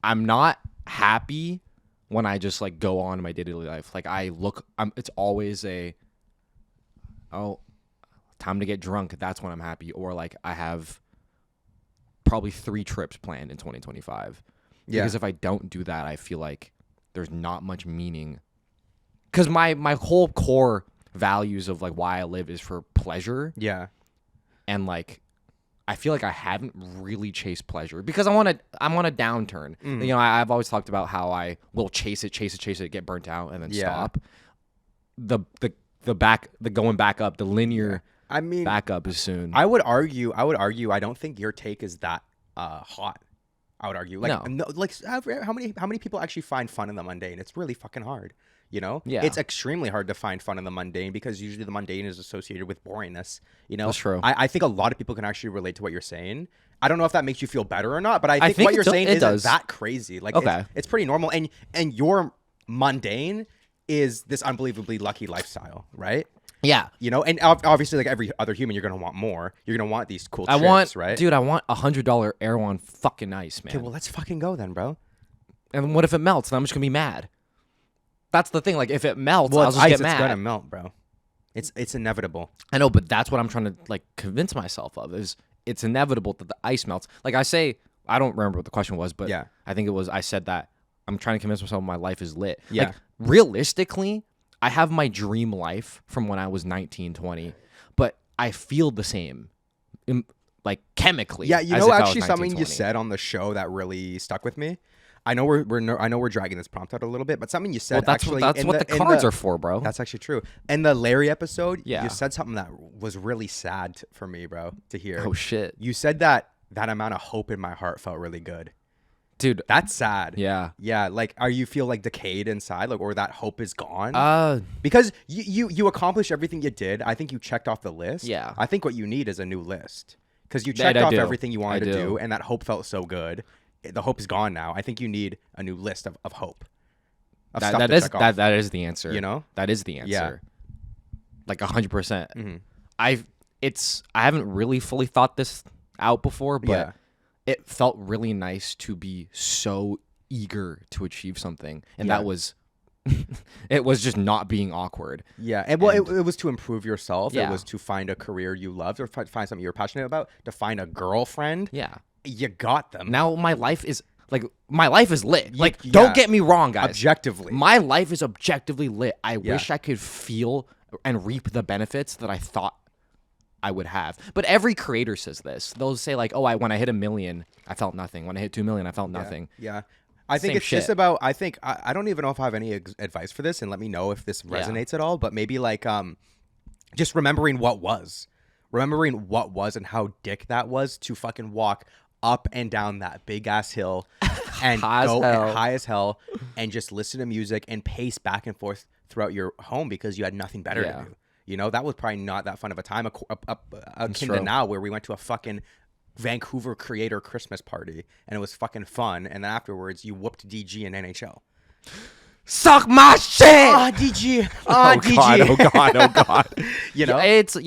I'm not happy when I just like go on in my daily life. Like it's always time to get drunk. That's when I'm happy. Or like I have probably 3 trips planned in 2025. Yeah. Because if I don't do that, I feel like there's not much meaning. Because my whole core values of like why I live is for pleasure. Yeah. And like I feel like I haven't really chased pleasure because I'm on a downturn. You know, I've always talked about how I will chase it, get burnt out, and then Yeah. stop. The going back up, the linear I mean, back up is soon. I would argue. I don't think your take is that hot. I would argue. Like, No. like how many people actually find fun in the mundane? It's really fucking hard. You know, Yeah. It's extremely hard to find fun in the mundane because usually the mundane is associated with boringness. You know, That's true. I think a lot of people can actually relate to what you're saying. I don't know if that makes you feel better or not, but I think think what you're it saying it isn't does. that crazy. Like, Okay. it's pretty normal. And your mundane is this unbelievably lucky lifestyle, right? yeah. You know, and obviously, like every other human, you're gonna want more. You're gonna want these cool I trips, want, right? dude, I want $100 Erewhon fucking ice, man. Okay, well, let's fucking go then, bro. And what if it melts? Then I'm just gonna be mad. That's the thing. Like, if it melts, Well, I'll it's just ice. get It's mad. gonna melt, bro. It's inevitable. I know, but that's what I'm trying to like convince myself of is it's inevitable that the ice melts. Like I say, I don't remember what the question was, but Yeah. I think it was I said that I'm trying to convince myself my life is lit. Yeah. Like realistically, I have my dream life from when I was 19, 20, but I feel the same, like chemically. Yeah, you as know, if I was actually, 19, something you 20. said on the show that really stuck with me. I know we're dragging this prompt out a little bit, but something you said. Well, that's actually, that's in what the in cards are for, bro. That's actually true. In the Larry episode, Yeah. you said something that was really sad for me, bro, to hear. Oh shit, You said that amount of hope in my heart felt really good. dude. That's sad. Yeah. Yeah, like, are you feel like decayed inside, like, or that hope is gone? Because you accomplished everything you did. I think you checked off the list. Yeah. I think what you need is a new list because you That checked I off do. everything you wanted I to do. do, and that hope felt so good. The hope is gone now. I think you need a new list of hope. Of stuff That to is check off. that is the answer. You know? that is the answer. Yeah. Like 100%. Mhm. I haven't really fully thought this out before, but Yeah. it felt really nice to be so eager to achieve something, and Yeah. that was it was just not being awkward. Yeah, and well, it was to improve yourself. Yeah. It was to find a career you loved, or find something you were passionate about. To find a girlfriend. Yeah. You got them. Now my life is lit. Like, yeah. don't get me wrong, guys. Objectively. My life is objectively lit. I Yeah. wish I could feel and reap the benefits that I thought I would have. But every creator says this. They'll say like, "Oh, when I hit 1 million, I felt nothing. When I hit 2 million, I felt nothing." Yeah. I think Same it's just shit. about. I don't even know if I have any advice for this, and let me know if this resonates at all. But maybe like just remembering what was and how dick that was to fucking walk up and down that big ass hill and High as go hell. high as hell and just listen to music and pace back and forth throughout your home because you had nothing better Yeah. to do. You know, that was probably not that fun of a time akin to true. now, where we went to a fucking Vancouver creator Christmas party and it was fucking fun. And then afterwards, you whooped DG in NHL. Suck my shit. DG. Oh DG. god, oh god, oh god. You know? It's a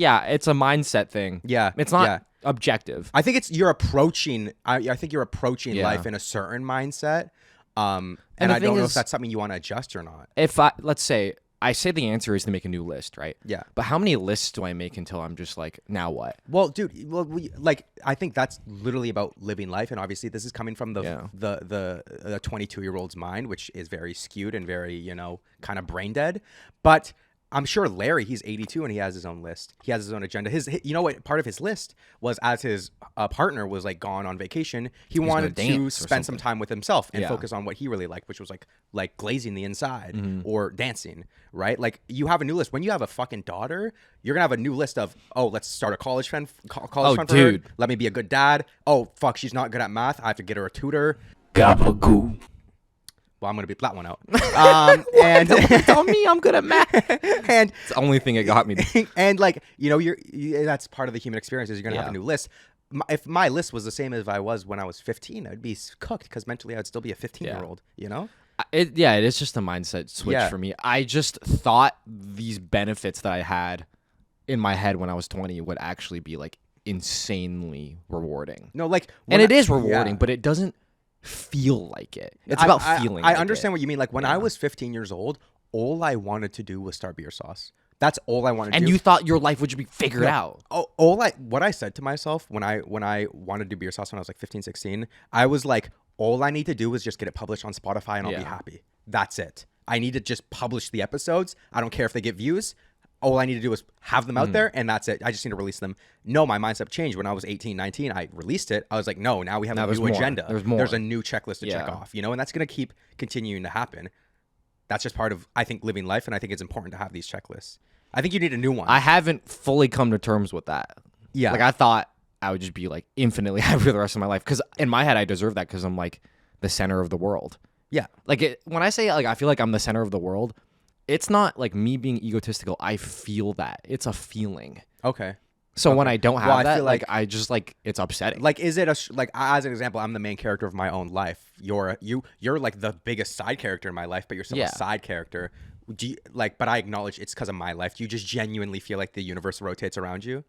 mindset thing. Yeah, It's not yeah. objective. I think you're approaching. I think you're approaching Yeah. life in a certain mindset. And the I thing don't know is- if that's something you want to adjust or not. If let's say the answer is to make a new list, right? Yeah. But how many lists do I make until I'm just like, now what? Well, dude, I think that's literally about living life, and obviously this is coming from the 22-year-old's mind, which is very skewed and very, kind of brain dead. But I'm sure Larry, he's 82 and he has his own list. He has his own agenda. You know what? Part of his list was, as his partner was like gone on vacation, he wanted to spend some time with himself and focus on what he really liked, which was like glazing the inside or dancing, right? Like, you have a new list. When you have a fucking daughter, you're gonna have a new list of, oh, let's start a college fund for her. Let me be a good dad. Oh fuck, she's not good at math. I have to get her a tutor. Gabagool. Well, I'm gonna beep that one out. And tell me I'm good at math. And it's the only thing it got me. And that's part of the human experience, is you're gonna have a new list. If my list was the same as I was when I was 15, I'd be cooked, because mentally I'd still be a 15-year-old. You know? It is just a mindset switch for me. I just thought these benefits that I had in my head when I was 20 would actually be like insanely rewarding. No, like, and it is rewarding, but it doesn't feel like it. It's about feeling. I understand what you mean. Like, when I was 15 years old, all I wanted to do was start BeerSos. That's all I wanted to do. And you thought your life would be figured out. What I said to myself when I wanted to do BeerSos when I was like 15, 16, I was like, all I need to do is just get it published on Spotify and I'll be happy. That's it. I need to just publish the episodes. I don't care if they get views. All I need to do is have them out there, and that's it. I just need to release them. No, my mindset changed when I was 18, 19. I released it. I was like, no, now we have a new agenda. There's more. There's a new checklist to check off, and that's going to keep continuing to happen. That's just part of, I think, living life, and I think it's important to have these checklists. I think you need a new one. I haven't fully come to terms with that. Yeah. Like, I thought I would just be like infinitely happy for the rest of my life, because in my head I deserve that, because I'm like the center of the world. Yeah. Like, when I say like I feel like I'm the center of the world, it's not like me being egotistical. I feel that. It's a feeling. Okay. So when I don't have that, feel like I just like, it's upsetting. Like, is it like, as an example, I'm the main character of my own life. You're like the biggest side character in my life, but you're still a side character. Do you, but I acknowledge it's because of my life. Do you just genuinely feel like the universe rotates around you?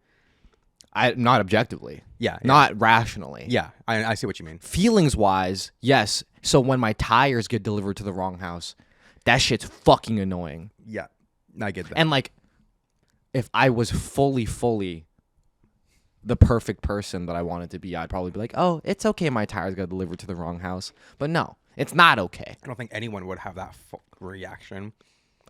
Not objectively. Yeah. Not rationally. Yeah. I see what you mean. Feelings wise, yes. So when my tires get delivered to the wrong house, that shit's fucking annoying. Yeah. I get that. And like, if I was fully the perfect person that I wanted to be, I'd probably be like, oh, it's okay, my tires got delivered to the wrong house. But no, it's not okay. I don't think anyone would have that reaction.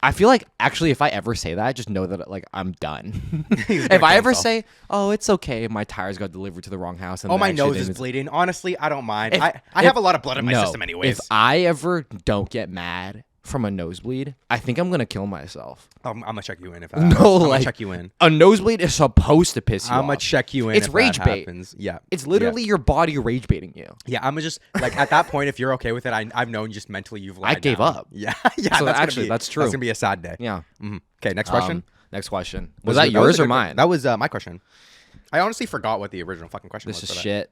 I feel like, actually, if I ever say that, just know that like I'm done. If I ever say, oh, it's okay, my tires got delivered to the wrong house. And my nose is bleeding. Honestly, I don't mind. I have a lot of blood in my system anyways. If I ever don't get mad from a nosebleed, I think I'm gonna kill myself. I'm gonna check you in if I'm gonna check you in. A nosebleed is supposed to piss you off. I'm gonna check you in. It's if rage that bait. Happens. Yeah, it's literally your body rage baiting you. Yeah, I'm just like, at that point, if you're okay with it, I've known just mentally you've lied. I gave up. Yeah, So that's true. That's gonna be a sad day. Yeah. Mm-hmm. Okay, next question. Next question. Was that yours or mine? That was my question. I honestly forgot what the original fucking question was. This is shit.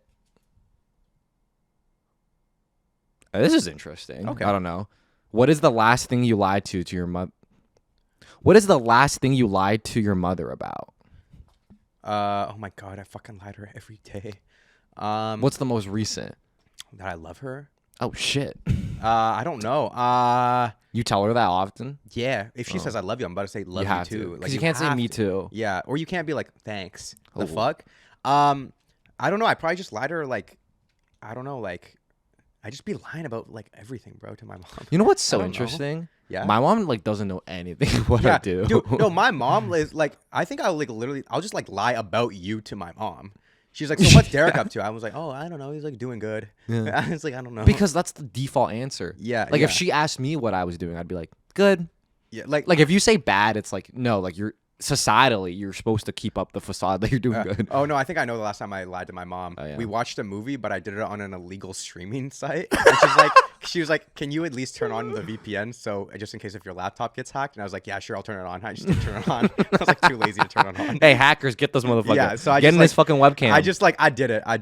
This is interesting. Okay. I don't know. What is the last thing you lied to your mother? What is the last thing you lied to your mother about? Oh my god, I fucking lie to her every day. What's the most recent? That I love her. Oh shit. I don't know. You tell her that often? Yeah. If she says I love you, I'm about to say love you too. Because you can't say me too. Yeah. Or you can't be like thanks. The fuck. I don't know. I probably just lied to her I don't know, I just be lying about everything, bro, to my mom. You know what's so interesting? Yeah. My mom doesn't know anything what I do. Dude, no, my mom is I think I'll literally I'll just lie about you to my mom. She's like, so what's Derek up to? I was like, oh, I don't know. He's doing good. Yeah. I was like, I don't know. Because that's the default answer. Yeah. If she asked me what I was doing, I'd be like, good. Yeah. If you say bad, it's no, you're societally, you're supposed to keep up the facade that you're doing good. Oh no, I think I know the last time I lied to my mom. Oh, yeah. We watched a movie, but I did it on an illegal streaming site. And she was like, can you at least turn on the VPN so just in case if your laptop gets hacked? And I was like, yeah, sure, I'll turn it on. I just didn't turn it on. I was too lazy to turn it on. Hey, hackers, get this motherfucker. Yeah, so I get just, in this fucking webcam. I just I did it. I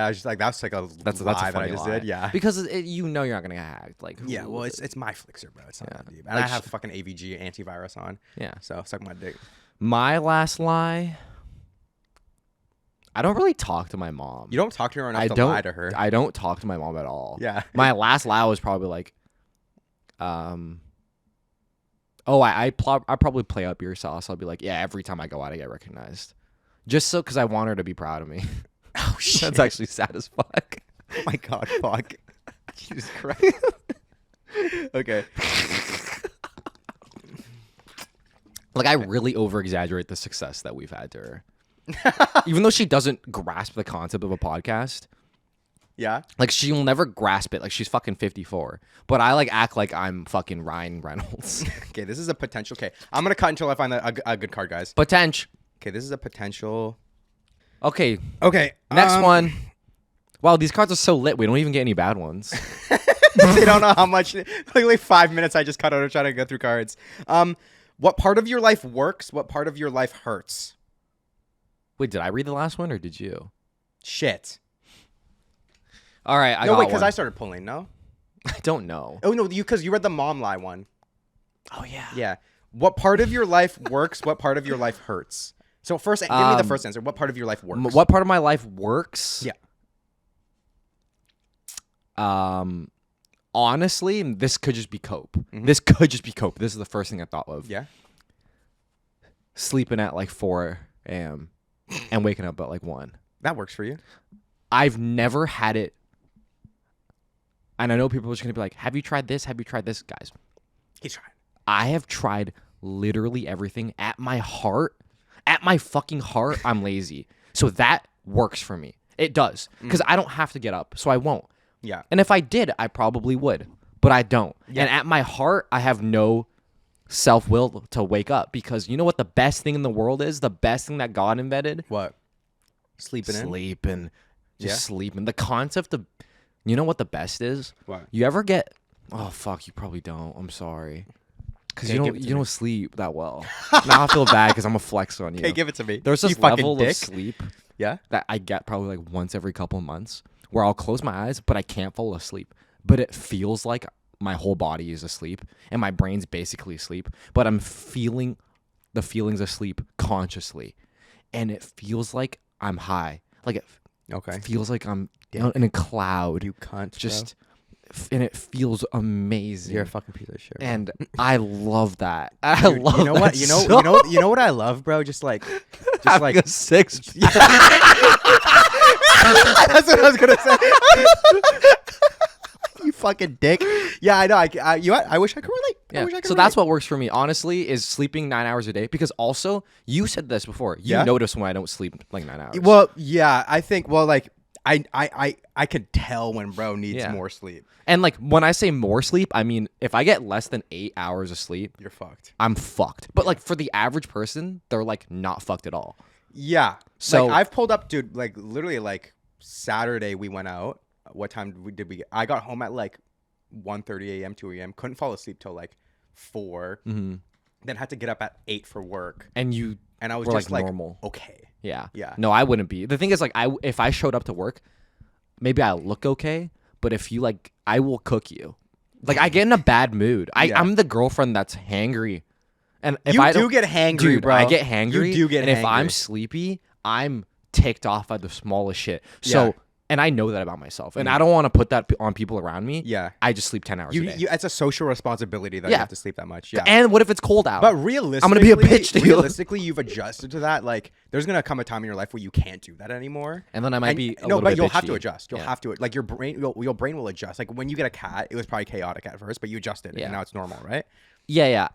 was just that's a that's lie a funny that I just lie. did. Yeah, because you're not gonna get hacked. Yeah, well, it's my Flixer, bro. It's not that deep. And I have fucking AVG antivirus on. Yeah, so suck my dick. My last lie. I don't really talk to my mom. You don't talk to her enough I to don't lie to her. I don't talk to my mom at all. Yeah. My last lie was probably like, I probably play up BeerSos. I'll be like, yeah, every time I go out, I get recognized, just so because I want her to be proud of me. Oh shit. That's actually sad as fuck. Oh my god, fuck. Jesus Christ. Okay. Like I really over exaggerate the success that we've had to her, even though she doesn't grasp the concept of a podcast. Yeah. Like she will never grasp it. Like she's fucking 54, but I like act like I'm fucking Ryan Reynolds. Okay, this is a potential. Okay, I'm gonna cut until I find a good card, guys. Potential. Okay, this is a potential. Okay. Okay. Next one. Wow, these cards are so lit. We don't even get any bad ones. They don't know how much. Like 5 minutes I just cut out of trying to go through cards. What part of your life works? What part of your life hurts? Wait, did I read the last one or did you? Shit. All right, I No, got wait, because one. I started pulling. No. I don't know. Oh no, because you read the mom lie one. Oh yeah. Yeah. What part of your life works? What part of your life hurts? So first, give me the first answer. What part of your life works? What part of my life works? Yeah. Honestly, this could just be cope. This could just be cope. This is the first thing I thought of. Yeah. Sleeping at like 4 a.m. and waking up at like 1. That works for you. I've never had it. And I know people are just going to be like, have you tried this? Have you tried this? Guys, He's trying. I have tried literally everything. At my heart, at my fucking heart, I'm lazy. So that works for me. It does. Because I don't have to get up. So I won't. Yeah. And if I did, I probably would. But I don't. Yeah. And at my heart, I have no self-will to wake up. Because you know what the best thing in the world is? The best thing that God invented? What? Sleeping in? Sleeping. Just Yeah. sleeping. The concept of, you know what the best is? What? You ever get, oh fuck, you probably don't. I'm sorry. Because Okay, you give don't it to you me. don't sleep that well. Now I feel bad because I'm a flex on you. Okay, give it to me. There's You this fucking level dick. of sleep Yeah. that I get probably like once every couple of months where I'll close my eyes, but I can't fall asleep. But it feels like my whole body is asleep and my brain's basically asleep, but I'm feeling the feelings of sleep consciously. And it feels like I'm high. Like it Okay. feels like I'm in a cloud. You cunt. Just and it feels amazing. You're a fucking piece of shit. Bro. And I love that. I Dude, love you know that what? You know what I love, bro? Just like having a 6. That's what I was gonna say. You fucking dick. Yeah, I know. I wish I could relate. I wish I could So relate. that's what works for me, honestly, is sleeping 9 hours a day. Because also, you said this before. You Yeah? notice when I don't sleep like 9 hours. Well, yeah, I think. Well, like I could tell when bro needs Yeah. more sleep. And like when I say more sleep, I mean if I get less than 8 hours of sleep, You're fucked. I'm fucked. But like for the average person, they're like not fucked at all. Yeah. So- like, I've pulled up, dude. Like literally, like Saturday we went out. What time did we get? I got home at like 1:30 a.m., 2 a.m. Couldn't fall asleep till like 4. Mm-hmm. Then had to get up at 8 for work. And you And I was were just like, normal. okay. Yeah. Yeah. No, I wouldn't be. The thing is, like, if I showed up to work, maybe I look okay, but if you like, I will cook you. Like, I get in a bad mood. Yeah. I'm the girlfriend that's hangry, and if You I do don't- get hangry, dude, bro. I get hangry. You do get and if I'm hangry. sleepy, I'm ticked off by the smallest shit. So, Yeah. and I know that about myself, and I don't want to put that on people around me. Yeah. I just sleep 10 hours a day. It's a social responsibility that you Yeah. have to sleep that much. Yeah. And what if it's cold out? But realistically, I'm gonna be a bitch to you. Realistically, you've adjusted to that. Like, there's gonna come a time in your life where you can't do that anymore. And then I might be a no, little but bit you'll have to bitchy. adjust. You'll Yeah. have to like your brain will adjust. Like when you get a cat, it was probably chaotic at first, but you adjusted, Yeah. and now it's normal, right? Yeah.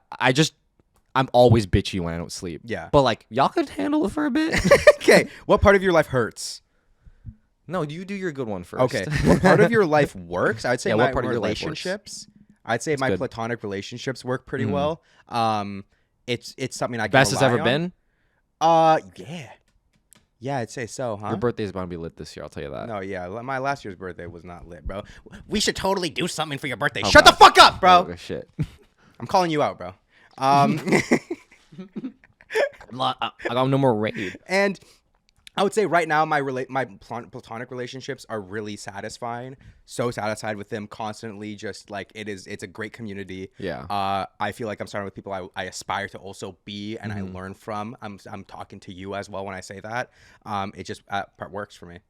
I'm always bitchy when I don't sleep. Yeah. But like, y'all could handle it for a bit. Okay, what part of your life hurts? No, you do your good one first. Okay, what part of your life works? I'd say Yeah, my what part of your life works? relationships. I'd say my good. platonic relationships work pretty well. It's something I can Best it's rely ever on. been? Yeah, I'd say so, huh? Your birthday's about to be lit this year, I'll tell you that. No, yeah, my last year's birthday was not lit, bro. We should totally do something for your birthday. Oh, Shut God. the fuck up, bro. Oh, shit. I'm calling you out, bro. I got no more raid. And I would say right now my platonic relationships are really satisfying. So satisfied with them constantly. Just like it's a great community. Yeah. I feel like I'm starting with people I aspire to also be and I learn from. I'm talking to you as well when I say that. It just works for me.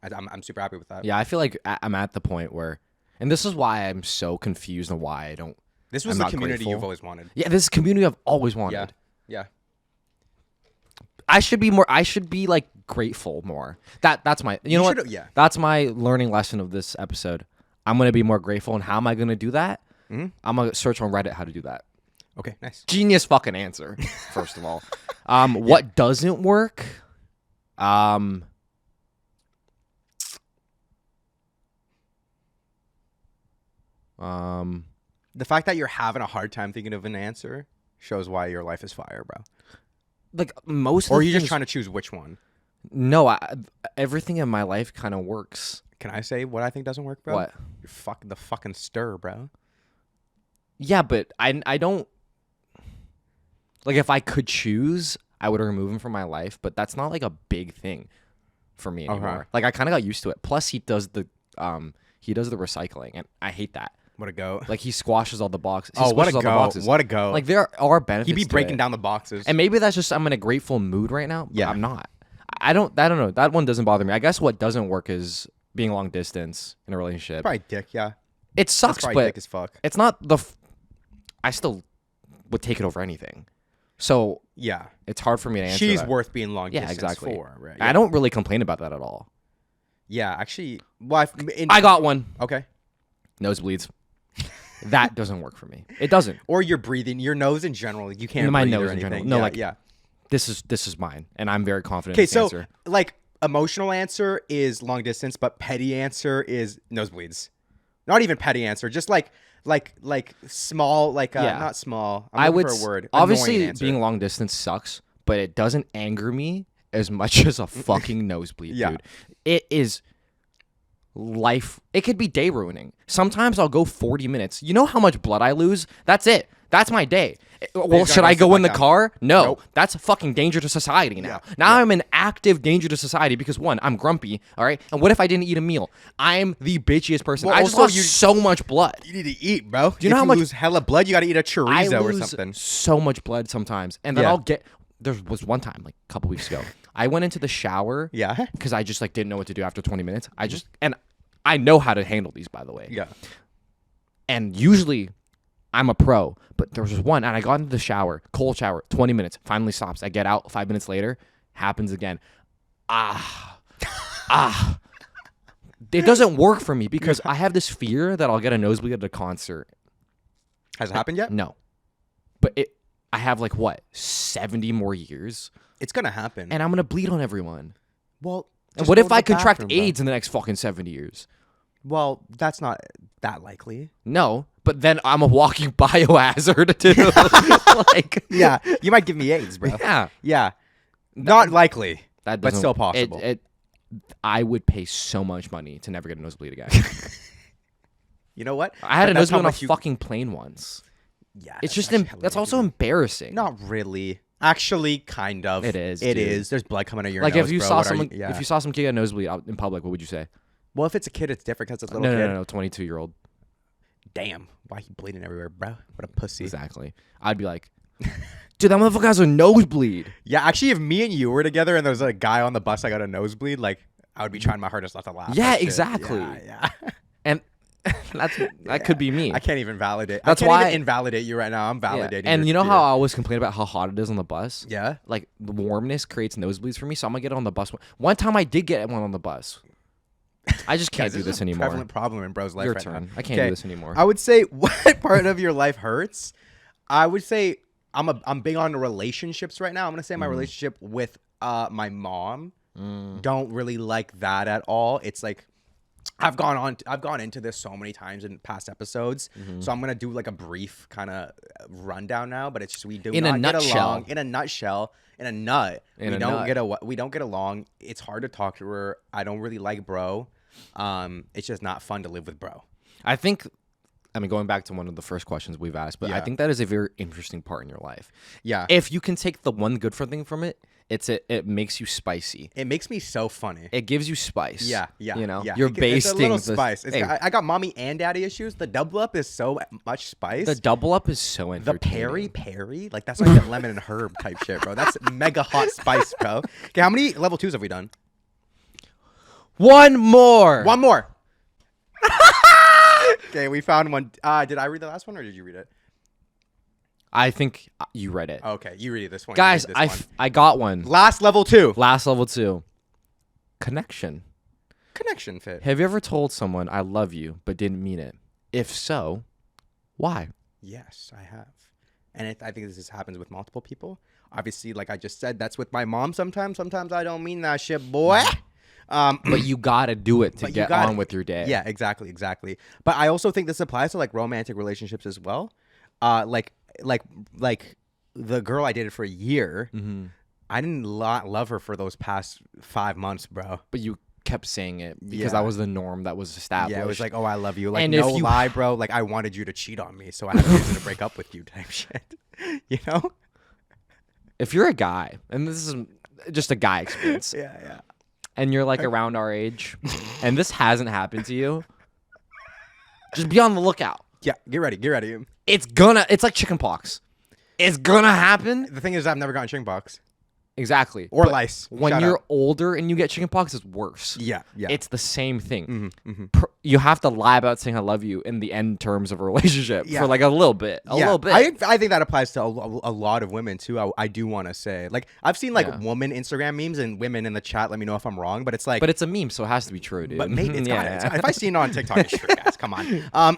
I'm super happy with that. Yeah, I feel like I'm at the point where, and this is why I'm so confused and why I don't. This was I'm the not community grateful. you've always wanted. Yeah, this is community I've always wanted. Yeah. I should be more. I should be like grateful more. That's my. You know what? Yeah. That's my learning lesson of this episode. I'm gonna be more grateful, and how am I gonna do that? I'm gonna search on Reddit how to do that. Okay, nice. Genius fucking answer. First of all, what doesn't work? The fact that you're having a hard time thinking of an answer shows why your life is fire, bro. Like most. Or of are the you just things- trying to choose which one? No, everything in my life kind of works. Can I say what I think doesn't work, bro? What? You're the fucking stir, bro. Yeah, but I don't. Like, if I could choose, I would remove him from my life. But that's not like a big thing for me anymore. Okay. Like, I kind of got used to it. Plus, he does the recycling, and I hate that. What a go. Like, he squashes all the boxes. He Oh, what a squashes all the go. boxes. What a go. Like, there are benefits. He be to breaking it. down the boxes. And maybe that's just I'm in a grateful mood right now. But Yeah. I'm not. I don't know. That one doesn't bother me. I guess what doesn't work is being long distance in a relationship. Probably dick, yeah. It sucks, Probably but dick as fuck. it's not I still would take it over anything. So Yeah. it's hard for me to answer. She's that. worth being long Yeah, distance exactly. for, right? I don't really complain about that at all. Yeah, actually, well, I got one. Okay. Nosebleeds. That doesn't work for me. It doesn't. Or you're breathing, your nose in general, you can't My breathe nose or in anything. general. No, yeah, like- yeah. This is mine, and I'm very confident. Okay, in this so answer. like emotional answer is long distance, but petty answer is nosebleeds. Not even petty answer, just like small, Yeah. not small. I I'm would looking for a word. obviously Annoying answer. being long distance sucks, but it doesn't anger me as much as a fucking nosebleed, Yeah. dude. It is life. It could be day ruining. Sometimes I'll go 40 minutes. You know how much blood I lose? That's it. That's my day. Well, gotta should go I sit go in back the down. car? No. Nope. That's a fucking danger to society now. Yeah. Now I'm an active danger to society because one, I'm grumpy, all right? And what if I didn't eat a meal? I'm the bitchiest person. Well, I just also lost so much blood. You need to eat, bro. Do you know If how much- lose hella blood? You got to eat a I chorizo or lose something. so much blood sometimes. And then Yeah. I'll get there was one time like a couple weeks ago. I went into the shower Yeah. because I just like didn't know what to do after 20 minutes. And I know how to handle these, by the way. Yeah. And usually I'm a pro, but there was one, and I got into the shower, cold shower, 20 minutes, finally stops. I get out 5 minutes later, happens again. It doesn't work for me because I have this fear that I'll get a nosebleed at a concert. Has it happened yet? No. But I have like what, 70 more years, It's gonna happen. and I'm going to bleed on everyone. well, And just what go if to I the contract bathroom, bro. AIDS in the next fucking 70 years? Well, that's not that likely. No, but then I'm a walking biohazard too. Like, Yeah, you might give me AIDS, bro. yeah. Yeah, not likely, That but doesn't- still possible. I would pay so much money to never get a nosebleed again. You know what? I had a That's how nosebleed on a much you- fucking plane once. Yeah, It's just actually hella that's also ridiculous. embarrassing. Not really. Actually, kind of. It is, It dude. is. There's blood coming out of your Like nose, if you bro. saw What are someone, yeah. if you saw some kid get a nosebleed out in public, what would you say? Well, if it's a kid, it's different because it's a No, little no, kid. no, no, 22-year-old. Damn, why he bleeding everywhere, bro? What a pussy. Exactly. I'd be like, dude, that motherfucker has a nosebleed. Yeah, actually, if me and you were together and there was a guy on the bus that got a nosebleed, like I would be trying my hardest not to laugh. Yeah, That shit. exactly. Yeah. And that could be me. I can't even validate. That's I can't why- even invalidate you right now. I'm Yeah. validating. And your you know fear. how I always complain about how hot it is on the bus? Yeah. Like the warmness creates nosebleeds for me, so I'm gonna get it on the bus. One time I did get one on the bus. I just can't Guys, do this this is a anymore. prevalent problem in bro's life Your right turn. now. I can't do this anymore. I would say what part of your life hurts? I would say I'm big on relationships right now. I'm gonna say my relationship with my mom. Don't really like that at all. It's like I've gone into this so many times in past episodes, so I'm gonna do like a brief kind of rundown now. But it's just we do In a not get nutshell. along. In a nutshell, in a nut, In we a don't nut. we don't get along. It's hard to talk to her. I don't really like bro. It's just not fun to live with bro. I think I mean, going back to one of the first questions we've asked, but I Yeah. think that is a very interesting part in your life. Yeah. If you can take the one good thing from it, it makes you spicy. It makes me so funny. It gives you spice. Yeah, yeah. You know, yeah. you're It's basting a little the spice. Hey, I got mommy and daddy issues. The double up is so much spice. the double up is so The entertaining. peri, like that's like a lemon and herb type shit, bro. That's mega hot spice, bro. Okay, how many level 2s have we done? One more. One more. Okay, we found one. Did I read the last one or did you read it? I think you read it. Okay, you read this one. You Guys, read this one. I got one. Last level 2. Last level 2. Connection. Connection fit. Have you ever told someone I love you but didn't mean it? If so, why? Yes, I have. And I think this happens with multiple people. Obviously, like I just said, that's with my mom sometimes. Sometimes I don't mean that shit, boy. But you gotta do it to But you get gotta- on with your day. Yeah, exactly. But I also think this applies to like romantic relationships as well. Like the girl I dated for a year, I didn't love her for those past 5 months, bro. But you kept saying it because Yeah. that was the norm that was established. Yeah, it was like, oh, I love you. Like, And no if you- lie, bro. Like, I wanted you to cheat on me, so I had a reason to break up with you type shit. You know? if you're a guy, and this is just a guy experience, Yeah. and you're like around our age, and this hasn't happened to you, just be on the lookout. Yeah, get ready. It's like chicken pox. It's gonna happen. The thing is, I've never gotten chicken pox. Exactly. Or But lice. When Shut you're up. older and you get chicken pox, it's worse. Yeah. It's the same thing. Mm-hmm. You have to lie about saying I love you in the end terms of a relationship Yeah. for like a little bit. A little bit. I think that applies to a lot of women too. I do want to say, like, I've seen like Yeah. woman Instagram memes and women in the chat. Let me know if I'm wrong, but it's like, But it's a meme, so it has to be true, dude. But maybe it's Yeah. got it. If I seen it on TikTok, it's true, guys. Come on.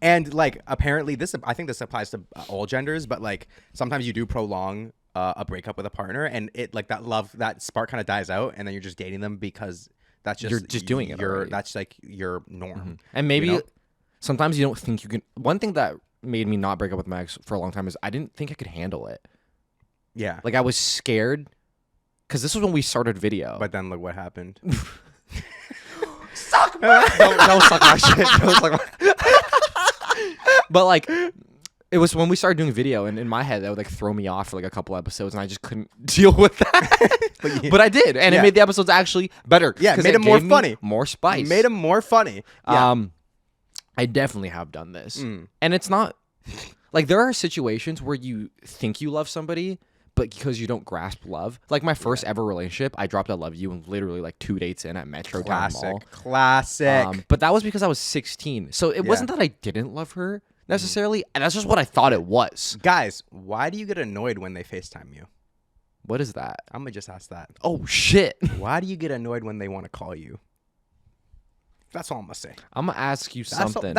And like apparently I think this applies to all genders, but like sometimes you do prolong a breakup with a partner, and it like that spark kind of dies out, and then you're just dating them because that's just You're just doing it already. That's like your norm. And maybe You know? sometimes you don't think you can. One thing that made me not break up with my ex for a long time is I didn't think I could handle it. Yeah. Like I was scared because this was when we started video. But then look what happened. suck my don't suck my shit. Don't suck my But like it was when we started doing video, and in my head that would like throw me off for like a couple episodes, and I just couldn't deal with that. But I did, and it Yeah. made the episodes actually better. Yeah, it 'cause made 'em more gave me funny. more spice. Made him more funny. Yeah. I definitely have done this, Mm. and it's not like there are situations where you think you love somebody, but because you don't grasp love. Like my first ever relationship, I dropped "I love you" and literally like 2 dates in at Metro Town Mall. Classic. But that was because I was 16, so it wasn't that I didn't love her necessarily, and that's just what I thought it was. Guys, why do you get annoyed when they FaceTime you? What is that? I'm gonna just ask that. Oh shit! Why do you get annoyed when they want to call you? That's all I'm gonna say. I'm gonna ask you something.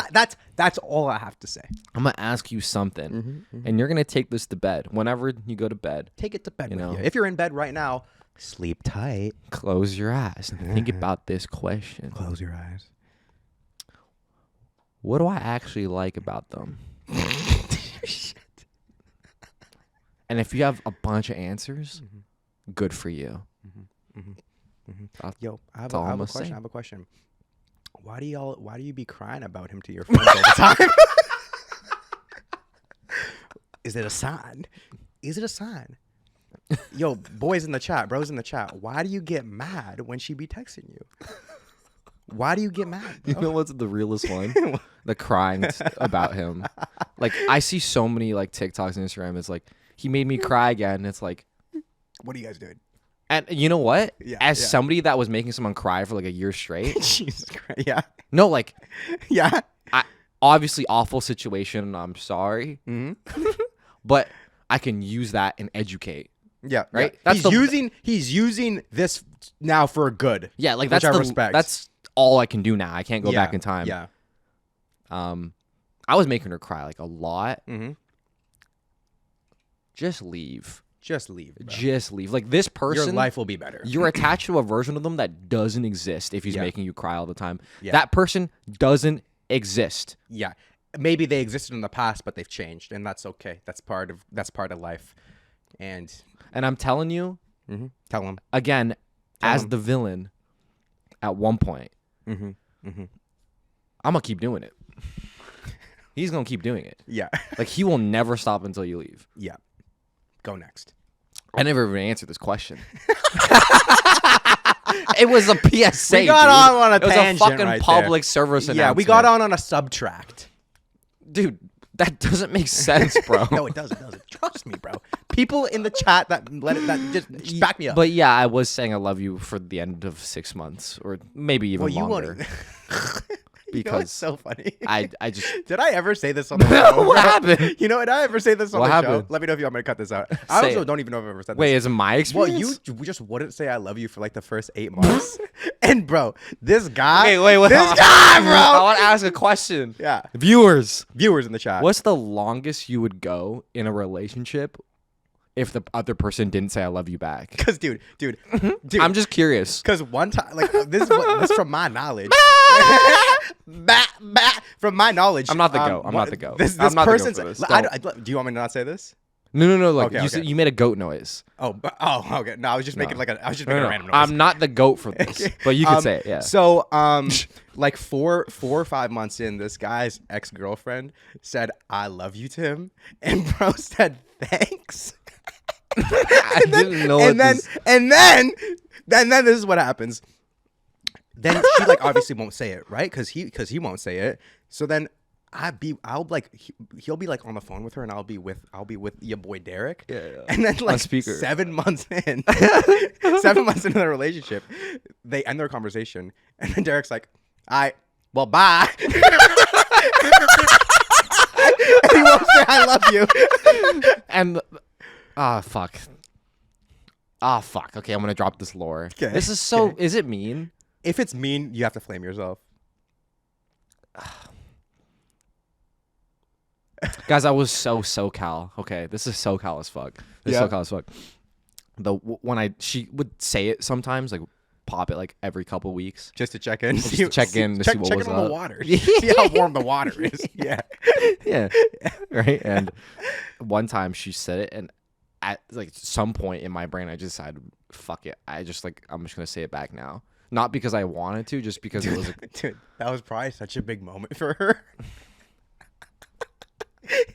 That's all I have to say. I'm gonna ask you something, and you're gonna take this to bed. Whenever you go to bed, Take it to bed You with know. you. If you're in bed right now, sleep tight. close your eyes and think about this question. Close your eyes. What do I actually like about them? And if you have a bunch of answers, good for you. Yo, I have all a I'm gonna question. say. I have a question. Why do you be crying about him to your friends all the time? Is it a sign? Is it a sign? Yo, boys in the chat, bros in the chat. Why do you get mad when she be texting you? Why do you get mad? You Bro? know what's the realest one? The crying about him. Like I see so many like TikToks and Instagram. It's like he made me cry again. And it's like, What are you guys doing? and you know what? Yeah, As yeah. somebody that was making someone cry for like a year straight. Jesus Christ. Yeah. No, like Yeah. obviously awful situation. And I'm sorry, Mm-hmm. but I can use that and educate. Yeah. Right? Yeah. That's He's using this now for good. Yeah, like which that's I respect. that's all I can do now. I can't go Yeah, back in time. Yeah. I was making her cry like a lot. Mm-hmm. Just leave. Just leave. Bro. Just leave. Like this person, Your life will be better. you're attached to a version of them that doesn't exist if he's Yeah. making you cry all the time. Yeah. That person doesn't exist. Yeah. Maybe they existed in the past, but they've changed, and that's okay. That's part of life. And And I'm telling you, tell them. again, Tell as him. the villain, at one point, Mm-hmm. Mm-hmm. I'm gonna keep doing it. he's gonna keep doing it. Yeah. Like he will never stop until you leave. Yeah. Go next. I never even answered this question. It was a PSA. We got on a It was a tangent fucking right public service announcement. Yeah, we got on a subtract. Dude, that doesn't make sense, bro. No, it doesn't. Trust me, bro. People in the chat that just back me up. But yeah, I was saying I love you for the end of 6 months, or maybe even well, you longer. won't. Because you know, it's so funny. I just Did I ever say this on the show? what happened? You know, did I ever say this on What the happened? show? Let me know if you want me to cut this out. I Say also it. don't even know if I've ever said this. Wait, is it my Well, experience? you just wouldn't say I love you for like the first 8 months. And bro, this guy. Wait, This guy, I bro. want to ask a question. Yeah. Viewers, Viewers in the chat. what's the longest you would go in a relationship if the other person didn't say I love you back? Because, dude. I'm just curious. Because one time, like, this is from my knowledge. From my knowledge. I'm not the goat. I'm not the goat. This I'm not the goat person's. for this. Do you want me to not say this? No. Like Okay, you, okay. said, you made a goat noise. Oh, okay. No, I was just making No. I was just No, making no, a random noise. I'm not the goat for this, but you can say it. Yeah. So, like 4 or 5 months in, this guy's ex-girlfriend said, "I love you," to him, and bro said, "Thanks." I didn't know. and then this is what happens. Then she like obviously won't say it, right? Because he won't say it. So then he'll be like on the phone with her, and I'll be with your boy Derek. Yeah. And then like speaker. 7 months in, 7 months into their relationship, they end their conversation, and then Derek's like, "All right, well, bye." And he won't say I love you. And fuck. Fuck. Okay, I'm gonna drop this lore. Okay, This is so. okay. Is it mean? If it's mean, you have to flame yourself. Guys, I was so SoCal. Okay, this is SoCal as fuck. This Yeah. is SoCal as fuck. She would say it sometimes, like pop it like every couple weeks. Just to check in. Just to check in to see what check was in on up. the water. See how warm the water is. Yeah. Yeah. Right. And one time she said it, and at like some point in my brain, I just decided, fuck it. I'm just gonna say it back now. Not because I wanted to, just because it was. Dude, that was probably such a big moment for her.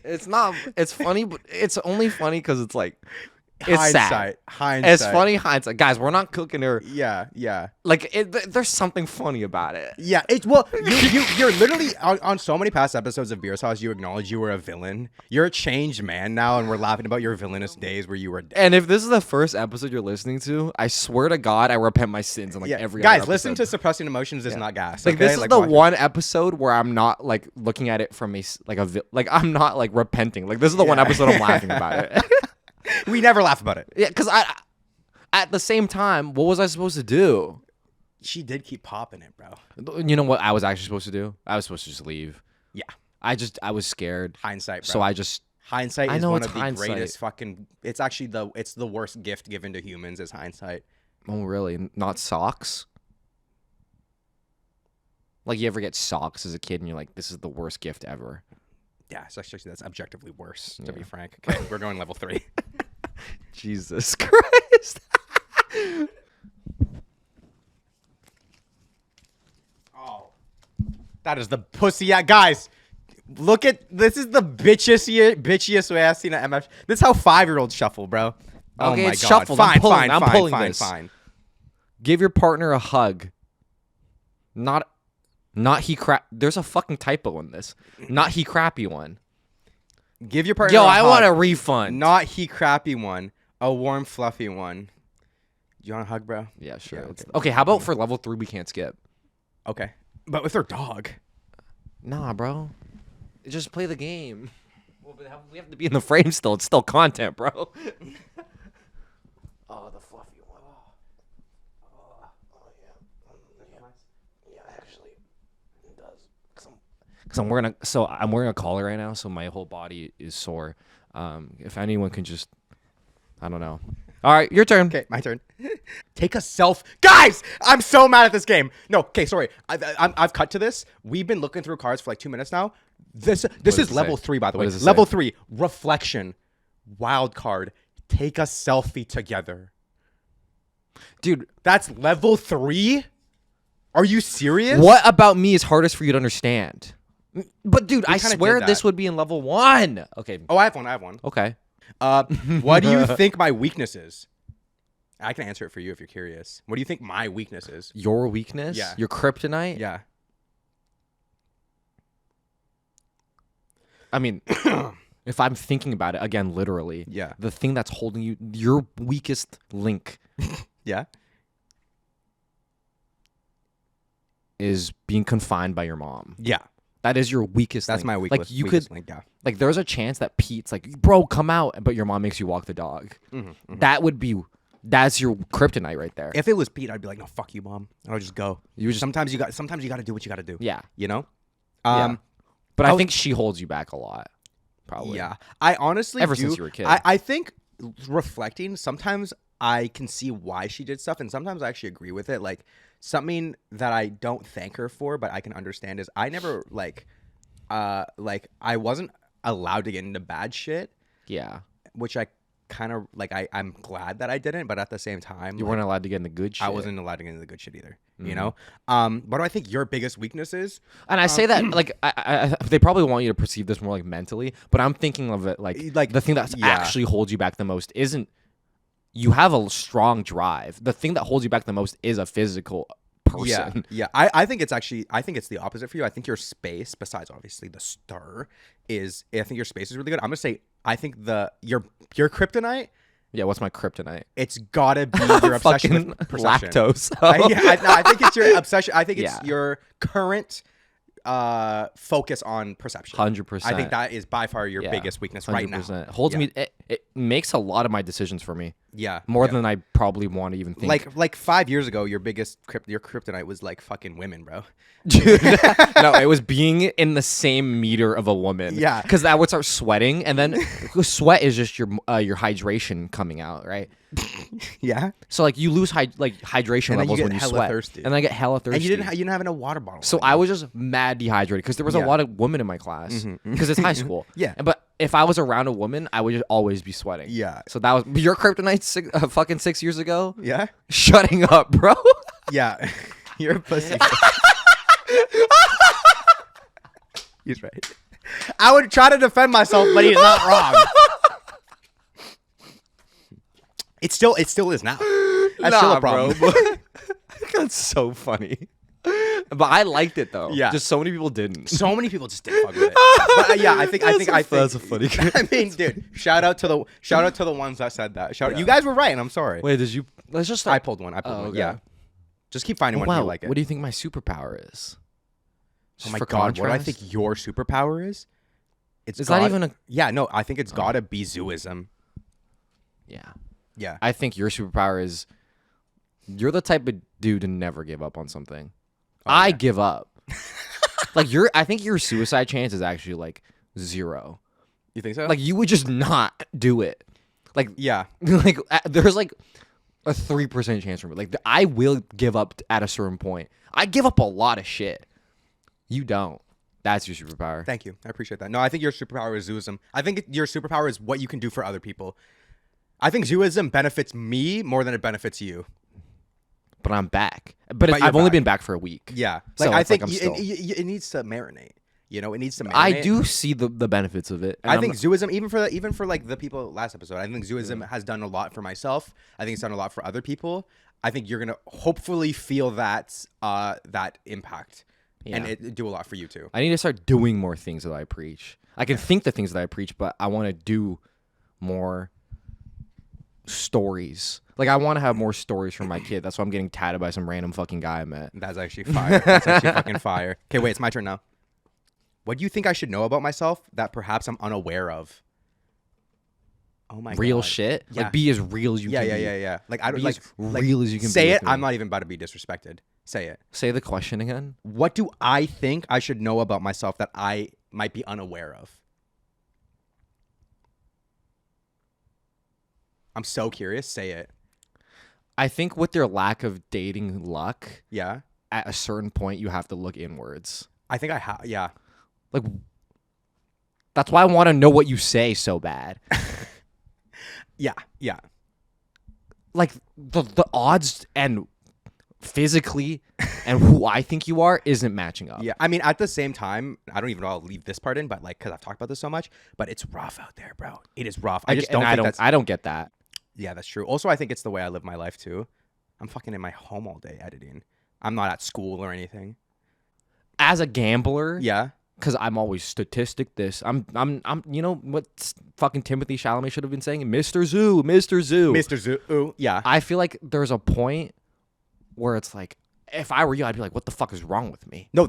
It's not. It's funny, but it's only funny because it's like. It's sad. Hindsight. It's funny hindsight. Guys, we're not cooking her. Yeah. Like, there's something funny about it. Yeah, you're literally on so many past episodes of BeerSos, you acknowledge you were a villain. You're a changed man now, and we're laughing about your villainous days where you were. And if this is the first episode you're listening to, I swear to God, I repent my sins in every guys, other listen episode. to Suppressing Emotions is not gas. Like, okay? this is the watch it. one episode where I'm not like looking at it from I'm not like repenting. Like, this is the one episode I'm laughing about it. We never laugh about it. Yeah, because at the same time, what was I supposed to do? She did keep popping it, bro. You know what I was actually supposed to do? I was supposed to just leave. Yeah. I was scared. Hindsight, bro. So I just. Hindsight I is know one it's of the hindsight. greatest fucking. It's actually it's the worst gift given to humans is hindsight. Oh, really? Not socks? Like, you ever get socks as a kid and you're like, this is the worst gift ever? Yeah, so actually that's objectively worse, to be frank. Okay, we're going level 3. Jesus Christ. Oh, that is the pussy. Yeah, guys, look at this. Is the bitchiest way I've seen an MF. This is how 5-year-olds shuffle, bro. Oh Okay, my it's god. shuffled. I'm pulling Fine. this. Give your partner a hug. Not he crap. There's a fucking typo in this. Not he crappy one. Give your partner. Yo, a I hug. want a refund. Not he crappy one. A warm, fluffy one. You want a hug, bro? Yeah, sure. Yeah, Okay, how about for level 3 we can't skip? Okay, but with her dog. Nah, bro. Just play the game. Well, but we have to be in the frame still. It's still content, bro. Oh, the fluffy one. Oh, yeah, actually, it does. Because I'm wearing a collar right now, so my whole body is sore. If anyone can just, I don't know. All right, your turn. Okay, my turn. Take a guys. I'm so mad at this game. No, okay, sorry. I've cut to this. We've been looking through cards for like 2 minutes now. This does is it level say? 3, by the What way. does it Level say? 3, reflection, wild card. Take a selfie together. Dude, That's level 3. Are you serious? what about me is hardest for you to understand? But dude, I kinda swear did this that. would be in level 1. Okay. Oh, I have one. Okay. What do you think my weakness is? I can answer it for you if you're curious. What do you think my weakness is? Your weakness? Yeah. Your kryptonite? Yeah. I mean, if I'm thinking about it again, literally, Yeah. the thing that's holding you, your weakest link, Yeah. is being confined by your mom. Yeah. That is your weakest. That's link. my Like weakest. you weakest could, link, yeah. like, there's a chance that Pete's like, bro, come out, but your mom makes you walk the dog. That would be, that's your kryptonite right there. If it was Pete, I'd be like, no, fuck you, mom. And I'll just go. You just, Sometimes you got to do what you got to do. yeah, You know. yeah. But I think she holds you back a lot. Probably. Yeah. I honestly Ever do. since you were a kid. I think reflecting, sometimes I can see why she did stuff, and sometimes I actually agree with it. Like something that I don't thank her for, but I can understand is I never like I wasn't allowed to get into bad shit, Yeah. which I kind of like. I'm glad that I didn't, but at the same time, You weren't allowed to get in the good shit. I wasn't allowed to get into the good shit either. You know. What do I think your biggest weakness is? And I say that like they probably want you to perceive this more like mentally, but I'm thinking of it like the thing that actually holds you back the most isn't you have a strong drive. The thing that holds you back the most is a physical person. Yeah. I think it's the opposite for you. I think your space, besides obviously the star, I think your space is really good. I'm gonna say I think your kryptonite. Yeah, what's my kryptonite? It's gotta be your obsession Fucking with perception. lactose. I think it's your obsession. I think it's Yeah. your current focus on perception. 100%. I think that is by far your Yeah, biggest weakness right now. 100%. Holds me. It makes a lot of my decisions for me. Yeah, More yeah. than I probably want to even think. Like 5 years ago, your kryptonite was like fucking women, bro. Dude, no, it was being in the same meter of a woman. Yeah. Because that would start sweating, and then sweat is just your hydration coming out, right? Yeah, So like you lose hydration And then you levels get when you hella sweat, thirsty. and then I get hella thirsty. and you didn't have a water bottle. So on I you. was just mad dehydrated because there was a Yeah. lot of women in my class because it's high school. Yeah. But if I was around a woman, I would just always be sweating. Yeah. So that was your kryptonite fucking 6 years ago. Yeah, Shutting up, bro. yeah. You're a pussy. He's right. I would try to defend myself, but he's not wrong. It still is now. That's still a problem. bro. That's so funny. But I liked it though. Yeah. Just so many people didn't. So many people just didn't fuck with it. But yeah, I think That's a funny. I mean, dude, shout out to the ones that said that. You guys were right, and I'm sorry. Wait, did you? Let's just. I pulled one. Oh, okay. Yeah. Just keep finding one if Wow. you like it. What do you think my superpower is? Oh Just my for god, what do I contrast? think your superpower is? It's Is that even a? Yeah, no, I think it's gotta be zooism. Yeah. Yeah. I think your superpower is. You're the type of dude to never give up on something. I yeah. give up. I think your suicide chance is actually like 0. You think so? Like you would just not do it. Like yeah. there's like a 3% chance for me. Like I will give up at a certain point. I give up a lot of shit. You don't. That's your superpower. Thank you. I appreciate that. No, I think your superpower is zooism. I think your superpower is what you can do for other people. I think zooism benefits me more than it benefits you. But I'm back. But you're I've only back. been back for a week. Yeah. So Like I it's like think I'm still- it needs to marinate. You know, it needs to marinate. I do see the benefits of it. And I I'm think not- zooism, even for like the people last episode, I think zooism has done a lot for myself. I think it's done a lot for other people. I think you're gonna hopefully feel that impact, and Yeah. it do a lot for you too. I need to start doing more things that I preach. I can think the things that I preach, but I want to do more stories. Like I want to have more stories from my kid. That's why I'm getting tatted by some random fucking guy I met. That's actually fire. That's actually fucking fire. Okay, wait, it's my turn now. What do you think I should know about myself that perhaps I'm unaware of? Oh my god. Real shit. Yeah. Like be as real as you Yeah, can. yeah, be. yeah, yeah. Like I don't Be like as real as you can say be it. with me. I'm not even about to be disrespected. Say it. Say the question again. What do I think I should know about myself that I might be unaware of? I'm so curious. Say it. I think with their lack of dating luck, Yeah. at a certain point you have to look inwards. I think I have. Yeah. Like that's why I want to know what you say so bad. Yeah. Yeah. Like the odds and physically and who I think you are isn't matching up. Yeah, I mean, at the same time, I don't even know I'll leave this part in, but like, because I've talked about this so much, but it's rough out there, bro. It is rough. I just don't think that's. I don't get that. Yeah, that's true. Also, I think it's the way I live my life too. I'm fucking in my home all day editing. I'm not at school or anything. As a gambler, Yeah. because I'm always statistic this. I'm you know what fucking Timothy Chalamet should have been saying? Mr. Zoo, Mr. Zoo. Mr. Zoo. Ooh, yeah. I feel like there's a point where it's like, if I were you, I'd be like, what the fuck is wrong with me? No,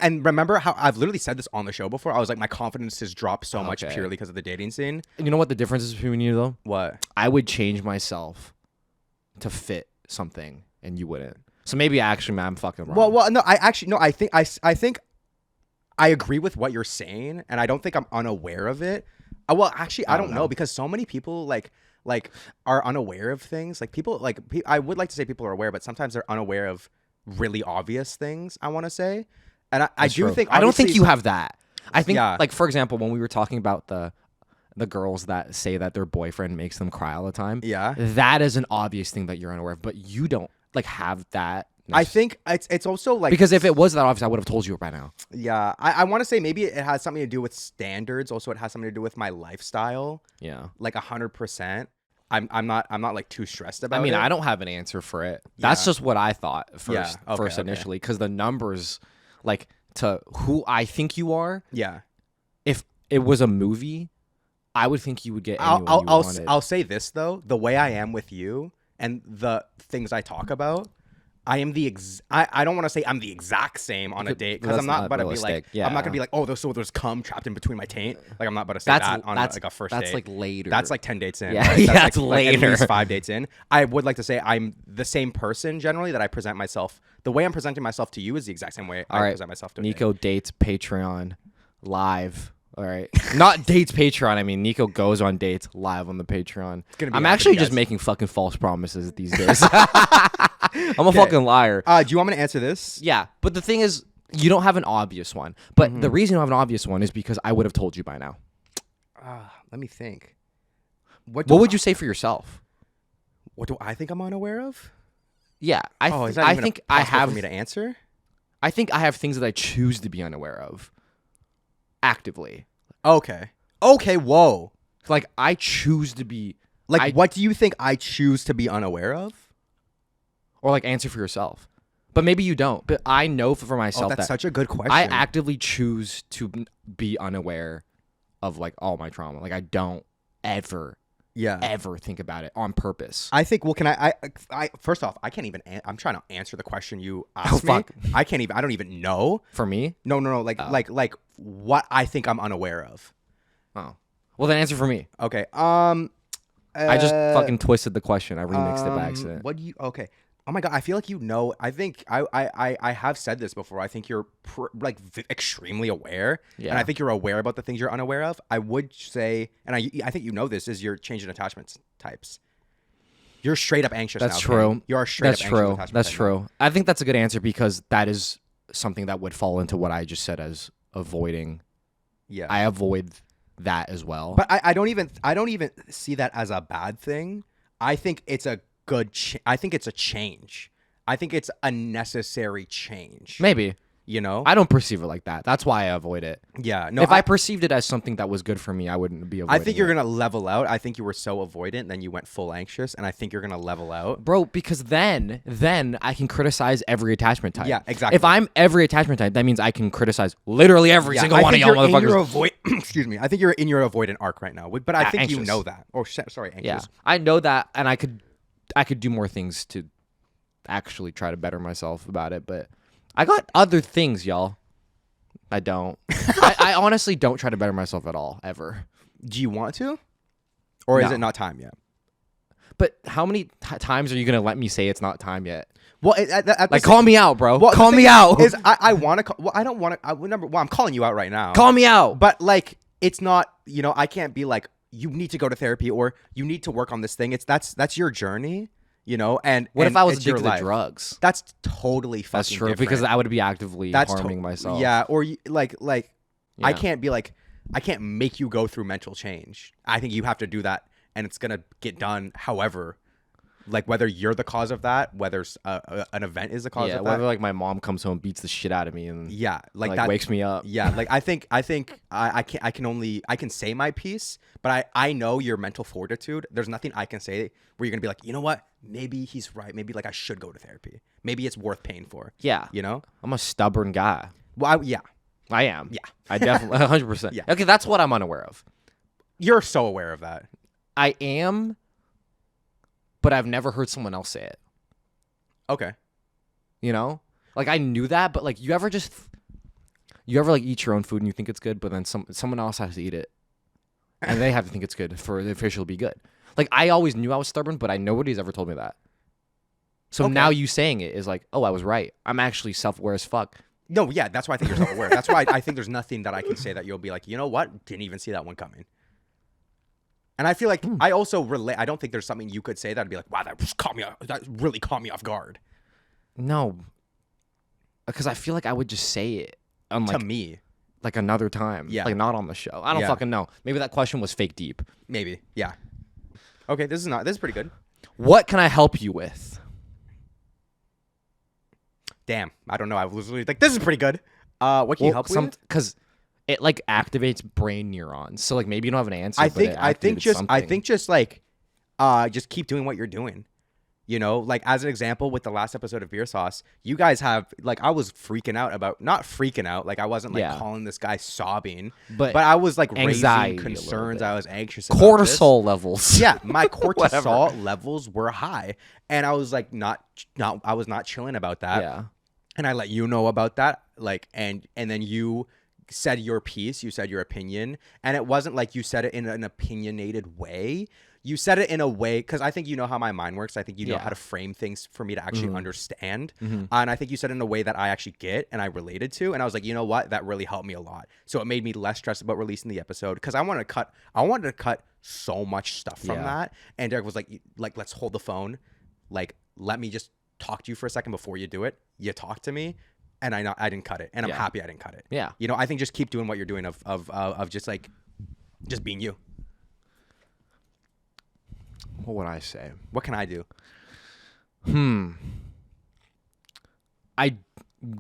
and remember how I've literally said this on the show before? I was like, my confidence has dropped so much purely because of the dating scene. And you know what the difference is between you, though? What? I would change myself to fit something, and you wouldn't. So maybe actually, I'm fucking wrong. Well, no, I think I agree with what you're saying, and I don't think I'm unaware of it. Well, actually, I don't know because so many people like are unaware of things. Like people I would like to say people are aware, but sometimes they're unaware of really obvious things. I want to say, and I do think I don't think you have that. I think Yeah. like for example, when we were talking about the girls that say that their boyfriend makes them cry all the time. Yeah. That is an obvious thing that you're unaware of, but you don't like have that. I think it's also like because if it was that obvious, I would have told you by now. Yeah, I want to say maybe it has something to do with standards. Also, it has something to do with my lifestyle. Yeah, like 100%. I'm not like too stressed about it. I mean, I don't have an answer for it. That's just what I thought first initially, because the numbers, like to who I think you are. Yeah. If it was a movie, I would think you would get anyone you wanted. I'll say this though: the way I am with you and the things I talk about. I am I don't want to say I'm the exact same on a date because I'm not about to be like I'm not gonna be like, oh, there's cum trapped in between my taint. Like I'm not about to say that on like a first date. That's like later. That's like 10 dates in. Yeah, right? that's like later. At least 5 dates in. I would like to say I'm the same person generally that I present myself. The way I'm presenting myself to you is the exact same way I present myself to Nico dates Patreon live. All right, not dates Patreon. I mean, Nico goes on dates live on the Patreon. I'm actually just making fucking false promises these days. I'm a fucking liar. Do you want me to answer this? Yeah, but the thing is, you don't have an obvious one. But the reason you don't have an obvious one is because I would have told you by now. Let me think. What would you say for yourself? What do I think I'm unaware of? Yeah, I think I have for me to answer. I think I have things that I choose to be unaware of. Actively. Okay. Whoa. Like I choose to be like. What do you think I choose to be unaware of? Or like answer for yourself. But maybe you don't. But I know for myself that's such a good question. I actively choose to be unaware of like all my trauma. Like I don't ever think about it on purpose. I think. Well, can I first off, I can't even. I'm trying to answer the question you asked me. I can't even. I don't even know. For me? No. Like what I think I'm unaware of. Oh. Well, then answer for me. Okay. I just fucking twisted the question. I remixed it by accident. What do you? Okay. Oh my god, I feel like you know. I think I have said this before. I think you're extremely aware, and I think you're aware about the things you're unaware of. I would say, and I think you know this is your change in attachment types. You're straight up anxious. That's now, true. Kim. You are straight up anxious. Attachment That's type true. now. I think that's a good answer because that is something that would fall into what I just said as avoiding. Yeah, I avoid that as well. But I don't even see that as a bad thing. I think it's a good. I think it's a change. I think it's a necessary change. Maybe. You know, I don't perceive it like that. That's why I avoid it. Yeah. No. If I perceived it as something that was good for me, I wouldn't be avoiding I think you're gonna level out. I think you were so avoidant, then you went full anxious, and I think you're gonna level out, bro. Because then I can criticize every attachment type. Yeah, exactly. If I'm every attachment type, that means I can criticize literally every single one of y'all motherfuckers. Excuse me. I think you're in your avoidant arc right now, but I think anxious. You know that. Oh, sorry, anxious. Yeah, I know that, and I could do more things to actually try to better myself about it, but I got other things, y'all. I don't. I honestly don't try to better myself at all, ever. Do you want to? Or is it not time yet? But how many times are you going to let me say it's not time yet? Well, call me out, bro. Well, call me out. I want to. Well, I don't want to. I'm calling you out right now. Call me out. But like, it's not. You know, I can't be like, you need to go to therapy or you need to work on this thing. That's your journey. You know, and what if I was addicted to drugs? That's totally fucking That's true different. because I would be actively harming myself. Yeah, or like I can't be like, I can't make you go through mental change. I think you have to do that, and it's gonna get done however Like whether you're the cause of that, whether an event is the cause of that. Whether like my mom comes home, beats the shit out of me, and like that wakes me up. Yeah, like I think I can say my piece, but I know your mental fortitude. There's nothing I can say where you're gonna be like, you know what? Maybe he's right. Maybe like I should go to therapy. Maybe it's worth paying for. Yeah, you know, I'm a stubborn guy. Well, yeah, I am. Yeah, I definitely 100%. Yeah. Okay, that's what I'm unaware of. You're so aware of that. I am, but I've never heard someone else say it. Okay. You know, like I knew that, but like you ever like eat your own food and you think it's good, but then someone else has to eat it, and they have to think it's good for the fish to be good. Like I always knew I was stubborn, but nobody's ever told me that. So now you saying it is like, oh, I was right. I'm actually self-aware as fuck. No, yeah, that's why I think you're self-aware. That's why I think there's nothing that I can say that you'll be like, you know what? Didn't even see that one coming. And I feel like I also relate. I don't think there's something you could say that'd be like, wow, that really caught me off guard. No, because I feel like I would just say it to me, like another time. Yeah, like not on the show. I don't fucking know. Maybe that question was fake deep. Maybe, yeah. Okay, this is pretty good. What can I help you with? Damn, I don't know. I was literally like, this is pretty good. What can you help with? Because it like activates brain neurons. So like maybe you don't have an answer. I think just like just keep doing what you're doing. You know, like as an example with the last episode of BeerSos, you guys have like I was freaking out about not freaking out, like I wasn't like calling this guy sobbing, but I was like raising concerns. I was anxious about cortisol levels. Yeah, my cortisol levels were high, and I was like I was not chilling about that. Yeah. And I let you know about that, like, and then you said your piece, you said your opinion, and it wasn't like you said it in an opinionated way. You said it in a way, because I think you know how my mind works. I think you know how to frame things for me to actually understand. And I think you said it in a way that I actually get and I related to. And I was like, you know what? That really helped me a lot. So it made me less stressed about releasing the episode because I wanted to cut so much stuff from that. And Derek was like, let's hold the phone. Like, let me just talk to you for a second before you do it. You talk to me. And I didn't cut it. And I'm happy I didn't cut it. Yeah. You know, I think just keep doing what you're doing of just like, just being you. What would I say? What can I do? I'm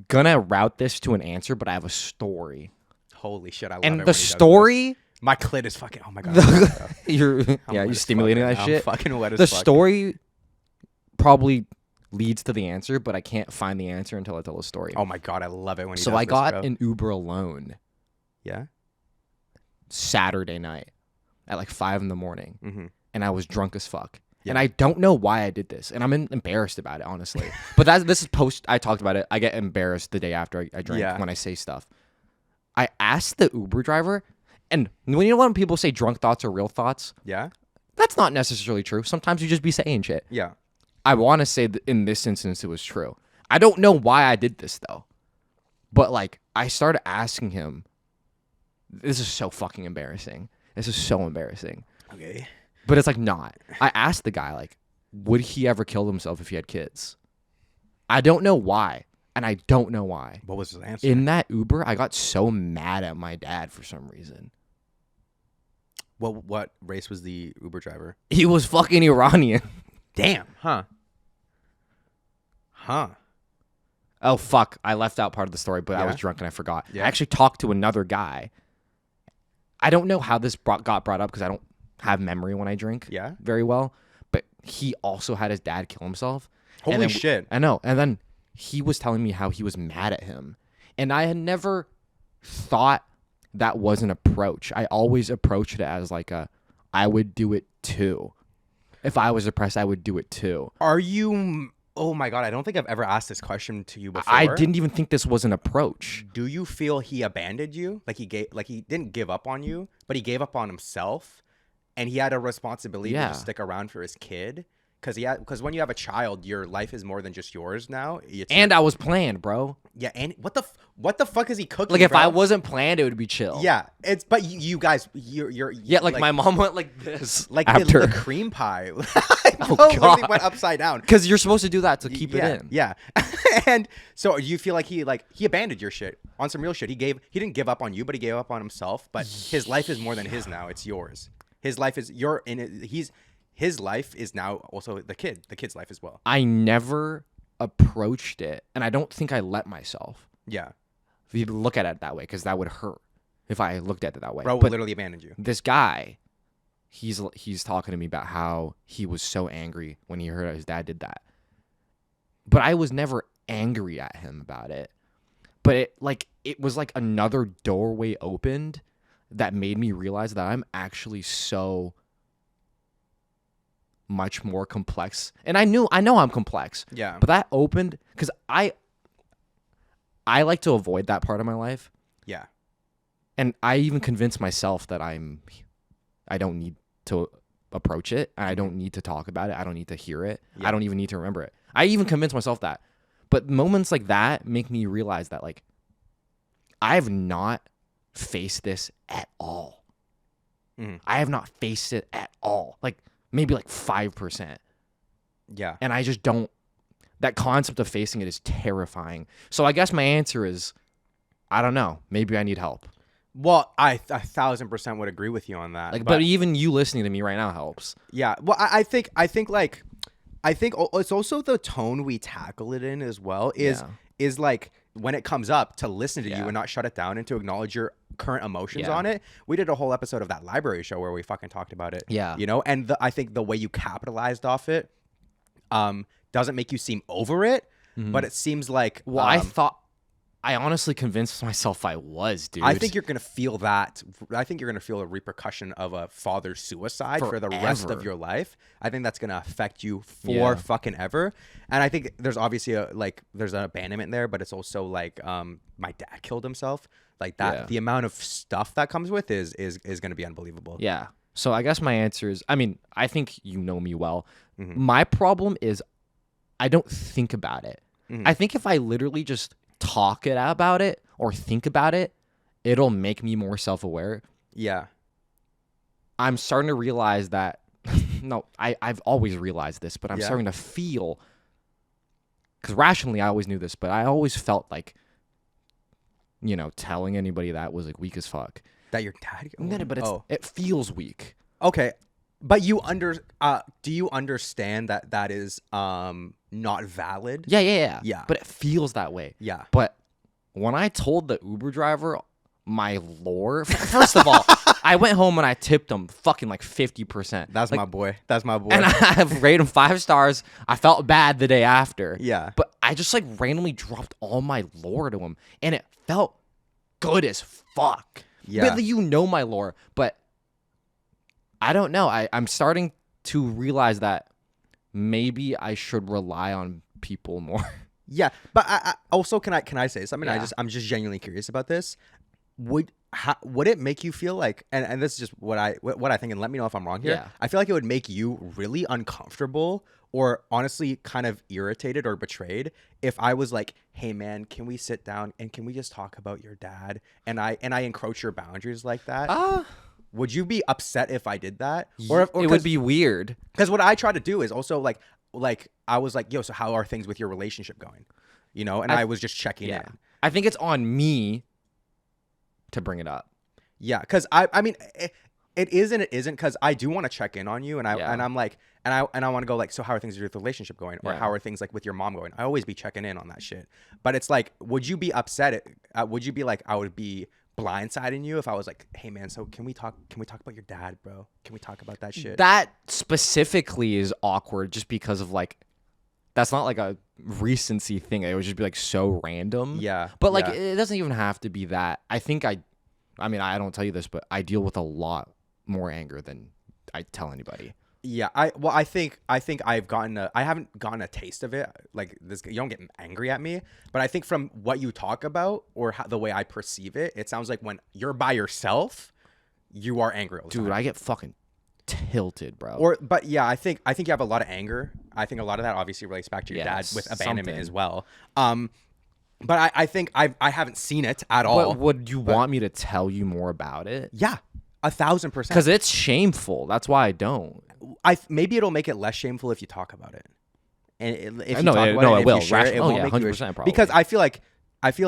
gonna route this to an answer, but I have a story. Holy shit, I love it. And the story... My clit is fucking... Oh my God. You're stimulating that shit. I'm fucking wet as fuck. The story probably leads to the answer, but I can't find the answer until I tell the story. Oh my God, I love it when he does So I this, got bro. an Uber alone. Yeah? Saturday night at like 5 a.m. And I was drunk as fuck. Yeah. And I don't know why I did this. And I'm embarrassed about it, honestly. But this is post, I talked about it. I get embarrassed the day after I drink when I say stuff. I asked the Uber driver, and when people say drunk thoughts are real thoughts? Yeah? That's not necessarily true. Sometimes you just be saying shit. Yeah. I want to say that in this instance it was true. I don't know why I did this, though. But, like, I started asking him, this is so fucking embarrassing. This is so embarrassing. Okay. But it's like not. I asked the guy, like, would he ever kill himself if he had kids? I don't know why. And I don't know why. What was his answer? In that Uber, I got so mad at my dad for some reason. Well, what race was the Uber driver? He was fucking Iranian. Damn. Huh. Oh, fuck. I left out part of the story, but I was drunk and I forgot. Yeah. I actually talked to another guy. I don't know how this got brought up because I don't have memory when I drink very well. But he also had his dad kill himself. Holy shit. I know. And then he was telling me how he was mad at him. And I had never thought that was an approach. I always approached it as like I would do it too. If I was depressed, I would do it too. Are you... Oh my God, I don't think I've ever asked this question to you before. I didn't even think this was an approach. Do you feel he abandoned you? Like he didn't give up on you, but he gave up on himself, and he had a responsibility to stick around for his kid? Because when you have a child, your life is more than just yours now. And I was planned, bro. Yeah, and what the fuck is he cooking? Like if bro? I wasn't planned, it would be chill. Yeah, but you guys, you're like my mom went like this, like after the cream pie. Oh God, literally went upside down. Because you're supposed to do that to keep it in. Yeah, and so you feel like he abandoned your shit on some real shit. He didn't give up on you, but he gave up on himself. But his life is more than his now; it's yours. His life is his life is now also the kid's life as well. I never approached it, and I don't think I let myself. Yeah. If you look at it that way, because that would hurt if I looked at it that way. Bro But literally abandoned you. this guy, he's talking to me about how he was so angry when he heard his dad did that. But I was never angry at him about it. But it was like another doorway opened that made me realize that I'm actually so much more complex. And I know I'm complex. Yeah. But that opened because I like to avoid that part of my life. Yeah. And I even convinced myself that I don't need to approach it. And I don't need to talk about it. I don't need to hear it. Yeah. I don't even need to remember it. I even convinced myself that. But moments like that make me realize that, like, I have not faced this at all. I have not faced it at all. Like, maybe like 5%. Yeah. And I just don't. That concept of facing it is terrifying. So I guess my answer is, I don't know. Maybe I need help. Well, I 1,000% would agree with you on that. Like, but even you listening to me right now helps. Yeah. Well, I think it's also the tone we tackle it in as well is like when it comes up to listen to you and not shut it down and to acknowledge your current emotions on it. We did a whole episode of that library show where we fucking talked about it. Yeah. You know, and I think the way you capitalized off it doesn't make you seem over it, but it seems like I honestly convinced myself I was, dude. I think you're going to feel that. I think you're going to feel a repercussion of a father's suicide for the rest of your life. I think that's going to affect you for fucking ever. And I think there's obviously there's an abandonment there, but it's also like my dad killed himself. Like that, the amount of stuff that comes with is going to be unbelievable. Yeah. So I guess my answer is, I mean, I think you know me well. My problem is I don't think about it. I think if I literally just talk about it or think about it, it'll make me more self-aware. Yeah. I'm starting to realize that no, I've always realized this, but I'm starting to feel, because rationally I always knew this, but I always felt like, you know, telling anybody that was like weak as fuck. That your dad? But it feels weak. Okay. But do you understand that is not valid? Yeah. But it feels that way. Yeah. But when I told the Uber driver my lore, first of all, I went home and I tipped him fucking like 50%. That's my boy. That's my boy. And I've rated him 5 stars. I felt bad the day after. Yeah. But I just like randomly dropped all my lore to him, and it felt good as fuck. Yeah. But you know my lore, but I don't know. I'm starting to realize that maybe I should rely on people more. Yeah, but I also can I say something? Yeah. I'm just genuinely curious about this. Would it make you feel like, and this is just what I think, and let me know if I'm wrong here. Yeah. I feel like it would make you really uncomfortable or honestly kind of irritated or betrayed if I was like, hey man, can we sit down and can we just talk about your dad? And I encroach your boundaries like that. Would you be upset if I did that? Or it would be weird. Because what I try to do is also like I was like, yo, so how are things with your relationship going? You know, and I was just checking in. I think it's on me to bring it up. Yeah, because I mean, it is and it isn't, because I do want to check in on you, and I'm like, and I want to go like, so how are things with the relationship going, or how are things like with your mom going? I always be checking in on that shit. But it's like, would you be upset? Would you be like, I would be blindsiding you if I was like, hey man, so can we talk about your dad, bro? Can we talk about that shit? That specifically is awkward just because of like, that's not like a recency thing. It would just be like so random. Yeah. But like, it doesn't even have to be that. I think I mean, I don't tell you this, but I deal with a lot more anger than I tell anybody. Yeah, I think I haven't gotten a taste of it. Like this, you don't get angry at me, but I think from what you talk about or the way I perceive it, it sounds like when you're by yourself, you are angry all the time. Dude, I get fucking tilted, bro. But yeah, I think you have a lot of anger. I think a lot of that obviously relates back to your dad with abandonment as well. But I think I haven't seen it at all. But would you want me to tell you more about it? Yeah, 1,000%. Because it's shameful. That's why I don't. Maybe it'll make it less shameful if you talk about it. And if you no, talk about it, it will. If you share it won't make 100% probably. Because I feel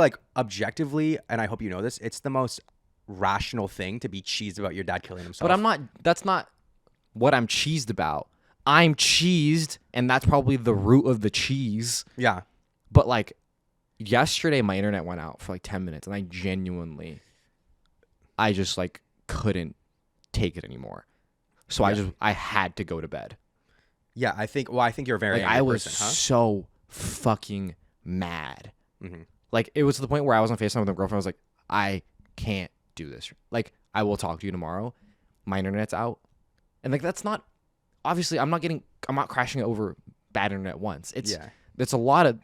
like objectively, and I hope you know this, it's the most rational thing to be cheesed about your dad killing himself. But that's not what I'm cheesed about. I'm cheesed, and that's probably the root of the cheese. Yeah. But like yesterday, my internet went out for like 10 minutes, and I just like couldn't take it anymore. So I had to go to bed. Yeah, I think you're a very Like, angry I was person, huh? so fucking mad. Mhm. Like, it was to the point where I was on FaceTime with my girlfriend. I was like, I can't do this. Like, I will talk to you tomorrow. My internet's out. And like, that's not, obviously, I'm not crashing over bad internet once. It's a lot of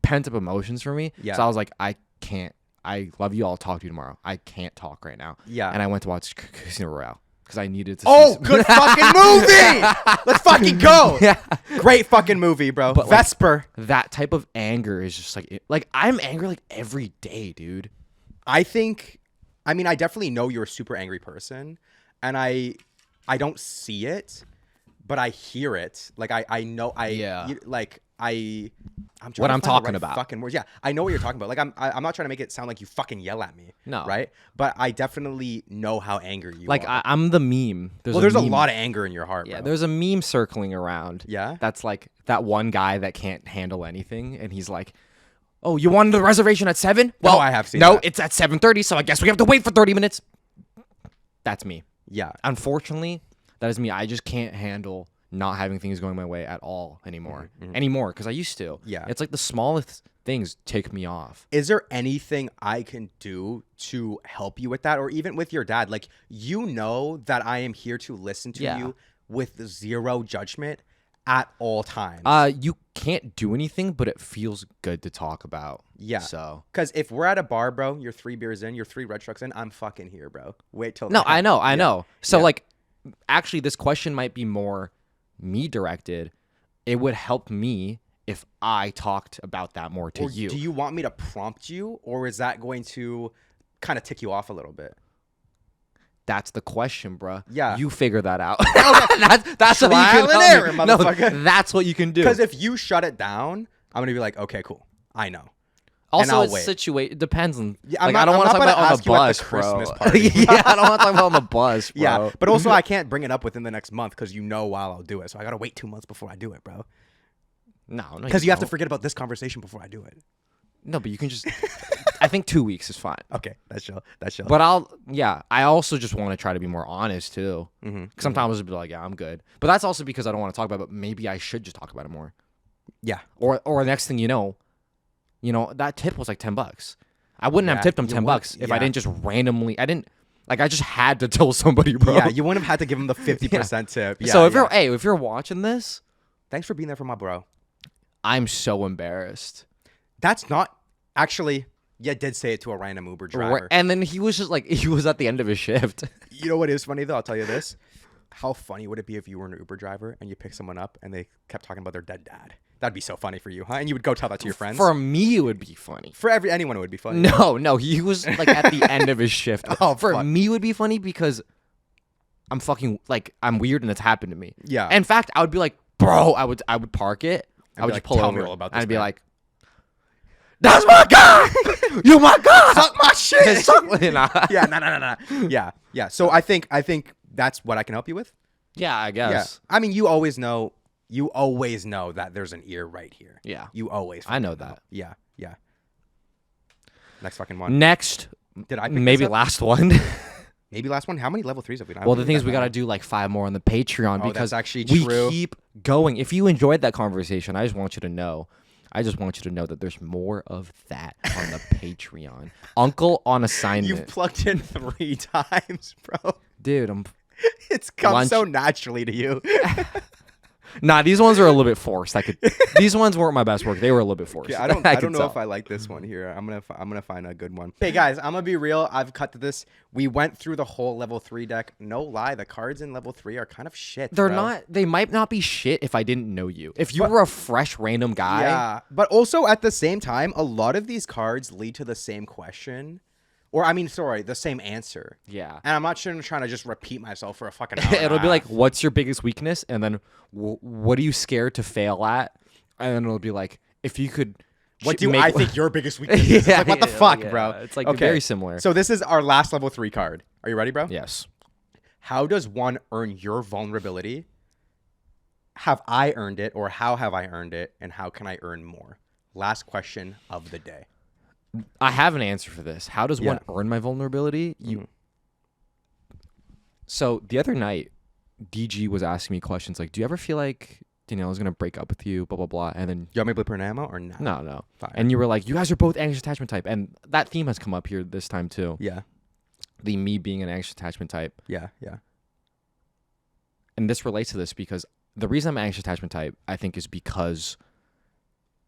pent up emotions for me. Yeah. So I was like, I can't. I love you. I'll talk to you tomorrow. I can't talk right now. Yeah. And I went to watch Casino Royale because I needed to. Oh, good fucking movie! Let's fucking go. Yeah. Great fucking movie, bro. But, like, Vesper. That type of anger is just like I'm angry like every day, dude. I definitely know you're a super angry person, and I don't see it, but I hear it. Like I know I'm trying What to I'm find the talking right about. fucking words. Yeah, I know what you're talking about. Like I'm not trying to make it sound like you fucking yell at me. No. Right? But I definitely know how angry you Like are. I'm the meme. There's a meme. lot of anger in your heart, Yeah, bro. there's a meme circling around. Yeah? That's like that one guy that can't handle anything, and he's like, "Oh, you wanted the reservation at 7? Well, I have seen No, that. it's at 7:30, so I guess we have to wait for 30 minutes." That's me. Yeah. Unfortunately, that is me. I just can't handle not having things going my way at all anymore. Because I used to. Yeah. It's like the smallest things tick me off. Is there anything I can do to help you with that, or even with your dad? Like, you know that I am here to listen to you with zero judgment at all times. You can't do anything, but it feels good to talk about. Yeah. So. Because if we're at a bar, bro, you're 3 beers in, you're 3 red trucks in, I'm fucking here, bro. Wait till No, then. I know. So Yeah. like, actually, this question might be more me directed. It would help me if I talked about that more to Or you. do you want me to prompt you, or is that going to kind of tick you off a little bit? That's the question, bruh. Yeah. You figure that out. Okay. that's what you Trial can and tell error, me. No, motherfucker. that's what you can do. Because if you shut it down, I'm going to be like, okay, cool. I know. Also, I'll it's it depends on. Yeah, like, I don't want to talk about it on the bus, bro. Christmas party. Yeah, I don't want to talk about it on the bus, bro. Yeah, but also I can't bring it up within the next month because you know while I'll do it. So I got to wait 2 months before I do it, bro. No, Because you have to forget about this conversation before I do it. No, but you can just. I think 2 weeks is fine. Okay, that's chill. But I also just want to try to be more honest too. Mm-hmm. Sometimes I'll just be like, yeah, I'm good. But that's also because I don't want to talk about it. But maybe I should just talk about it more. Yeah. Or the next thing you know, that tip was like $10. I wouldn't have tipped him $10 if I didn't just randomly. I just had to tell somebody, bro. Yeah, you wouldn't have had to give him the 50% tip. Yeah, so if you're watching this, thanks for being there for my bro. I'm so embarrassed. That's not actually. Yeah, did say it to a random Uber driver. And then he was just like, he was at the end of his shift. You know what is funny though? I'll tell you this. How funny would it be if you were an Uber driver and you pick someone up and they kept talking about their dead dad? That'd be so funny for you, huh? And you would go tell that to your friends. For me, it would be funny. For anyone, it would be funny. No, he was like at the end of his shift. Oh, for fuck. me, it would be funny because I'm fucking like I'm weird and it's happened to me. Yeah. In fact, I would be like, bro, I would park it. I would be just like, pull "Tell over me all about and this, I'd be man." like, "That's my guy. You my guy. Suck my shit. Yeah, No. Yeah. So I think that's what I can help you with. Yeah, I Yeah. guess. I mean, you always know that there's an ear right here. Yeah. You always. I know fucking that. Yeah. Next fucking one. Next, Did I pick maybe this up? last one. Maybe last one. How many level 3s have we done? Well, the thing is, we got to do like 5 more on the Patreon Oh, because that's actually we true. keep going. If you enjoyed that conversation, I just want you to know that there's more of that on the Patreon. Uncle on assignment. You've plugged in 3 times, bro. Dude, I'm. It's come Lunch. so naturally to you. Nah, these ones are a little bit forced. These ones weren't my best work. They were a little bit forced. Yeah, I don't could know tell. if I like this one here. I'm gonna find a good one. Hey guys, I'm gonna be real. I've cut to this. We went through the whole level 3 deck. No lie, the cards in level 3 are kind of shit. They're bro. not. They might not be shit if I didn't know you. If you were a fresh random guy. Yeah, but also at the same time, a lot of these cards lead to the same question. Or, the same answer. Yeah. And I'm not trying to just repeat myself for a fucking hour. It'll be like, what's your biggest weakness? And then, what are you scared to fail at? And then it'll be like, if you could. What do I think your biggest weakness is? It's like, what the fuck, bro? It's like very similar. So this is our last level 3 card. Are you ready, bro? Yes. How does one earn your vulnerability have I earned it, or how have I earned it, and how can I earn more? Last question of the day. I have an answer for this. How does one earn my vulnerability? So the other night, DG was asking me questions like, do you ever feel like Danielle's going to break up with you, blah, blah, blah. And then... You want me to play Pernamo or not? No. Fire. And you were like, you guys are both anxious attachment type. And that theme has come up here this time too. Yeah. The me being an anxious attachment type. Yeah. And this relates to this because the reason I'm an anxious attachment type, I think, is because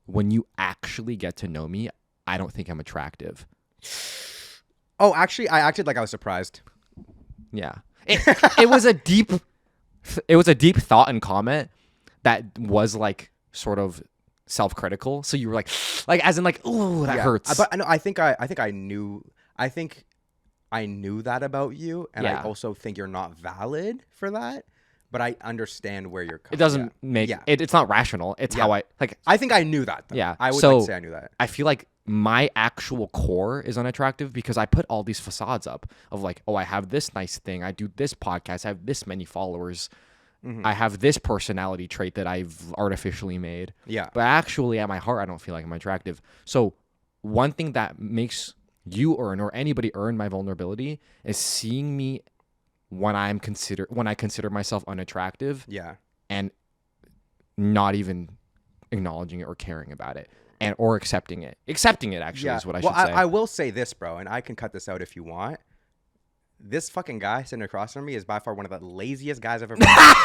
when you actually get to know me, I don't think I'm attractive. Oh, actually, I acted like I was surprised. Yeah. It was a deep thought and comment that was like sort of self-critical. So you were like as in like, ooh, that hurts. But no, I think I knew that about you, and I also think you're not valid for that. But I understand where you're coming. It doesn't make it's not rational. It's how I like. I think I knew that, though. Yeah. I would like to say I knew that. I feel like my actual core is unattractive because I put all these facades up of like, oh, I have this nice thing. I do this podcast. I have this many followers. I have this personality trait that I've artificially made. Yeah. But actually, at my heart, I don't feel like I'm attractive. So one thing that makes you earn or anybody earn my vulnerability is seeing me when I consider myself unattractive. Yeah. And not even acknowledging it or caring about it. Or accepting it. Accepting it, actually, is what I should say. I will say this, bro, and I can cut this out if you want. This fucking guy sitting across from me is by far one of the laziest guys I've ever met.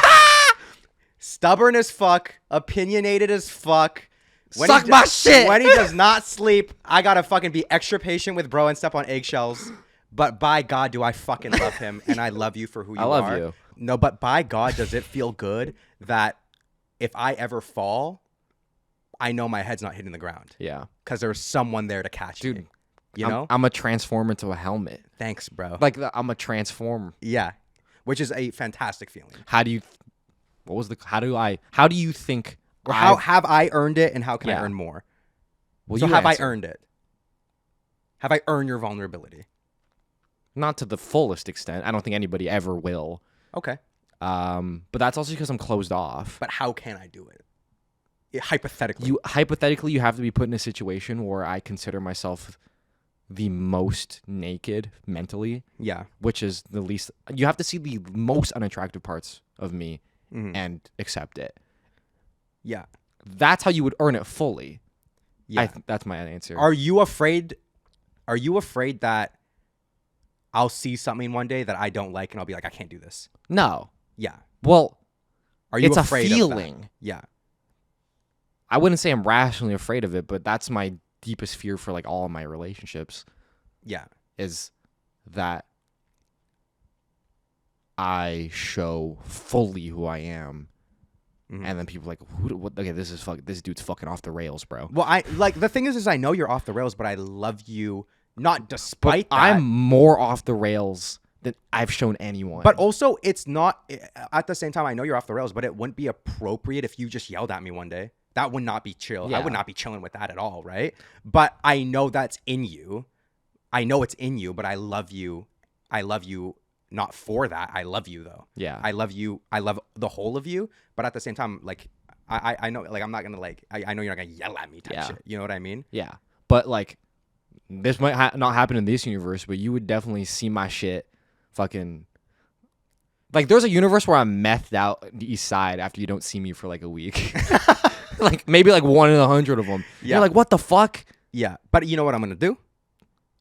Stubborn as fuck. Opinionated as fuck. Suck my shit! When he does not sleep, I gotta fucking be extra patient with bro and step on eggshells. But by God, do I fucking love him, and I love you for who you are. I love you. No, but by God, does it feel good that if I ever fall, I know my head's not hitting the ground. Yeah. Because there's someone there to catch me. You know? I'm a transform into a helmet. Thanks, bro. Like, I'm a transform. Yeah. Which is a fantastic feeling. How do you think... Or how have I earned it, and how can I earn more? Well, so have I earned it? Have I earned your vulnerability? Not to the fullest extent. I don't think anybody ever will. Okay. But that's also because I'm closed off. But how can I do it? Hypothetically. You have to be put in a situation where I consider myself the most naked mentally. Yeah. Which is the least... You have to see the most unattractive parts of me and accept it. Yeah. That's how you would earn it fully. Yeah. That's my answer. Are you afraid that I'll see something one day that I don't like and I'll be like, I can't do this? No. Yeah. Well, are you it's afraid a feeling. Of that? Yeah. I wouldn't say I'm rationally afraid of it, but that's my deepest fear for like all of my relationships. Yeah. Is that I show fully who I am. And then people are like, what? Okay, this dude's fucking off the rails, bro. Well, the thing is I know you're off the rails, but I love you not despite that. I'm more off the rails than I've shown anyone. But also, it's not, at the same time, I know you're off the rails, but it wouldn't be appropriate if you just yelled at me one day. That would not be chill. Yeah. I would not be chilling with that at all, right? But I know that's in you. I know it's in you, but I love you. I love you not for that. I love you, though. Yeah. I love you. I love the whole of you. But at the same time, like, I know, like, I'm not going to, I know you're not going to yell at me type shit. You know what I mean? Yeah. But, like, this might not happen in this universe, but you would definitely see my shit fucking... Like, there's a universe where I'm methed out the east side after you don't see me for, like, a week. Like, maybe, like, 1 in 100 of them. Yeah. You're like, what the fuck? Yeah. But you know what I'm going to do?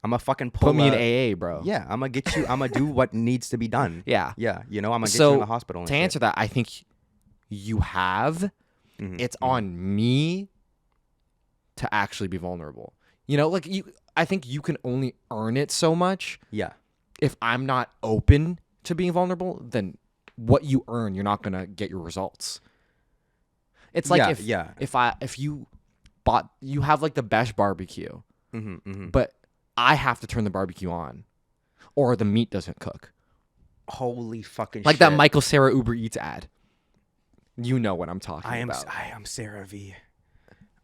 I'm going to fucking put me in AA, bro. Yeah. I'm going to get you... I'm going to do what needs to be done. Yeah. Yeah. You know, I'm going to get you in the hospital. To answer that, I think you have... It's on me to actually be vulnerable. You know, like, I think you can only earn it so much. Yeah. If I'm not open to being vulnerable, then what you earn, you're not gonna get your results. It's like if you have like the best barbecue, but I have to turn the barbecue on, or the meat doesn't cook. Holy fucking like shit. That Michael Cera Uber Eats ad. You know what I'm talking about. I am Sarah V.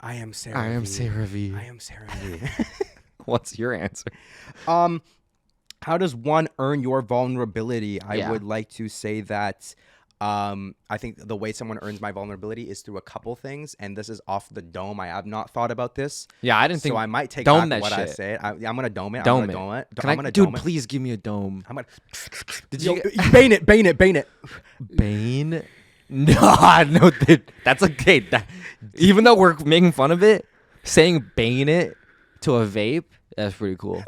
I am Sarah V. I am Sarah V. I am Sarah V. What's your answer? How does one earn your vulnerability? I would like to say that I think the way someone earns my vulnerability is through a couple things, and this is off the dome. I have not thought about this. Yeah, I didn't think. So I might take dome back that what I shit. said. I'm gonna dome it. Dome I'm it. gonna dome it. Can I'm I, gonna dude, dome it. please give me a dome. I'm gonna. Did Yo, you bane it, bane it, bane it. Bane? No, dude, that's okay. Even though we're making fun of it, saying Bane it to a vape, that's pretty cool.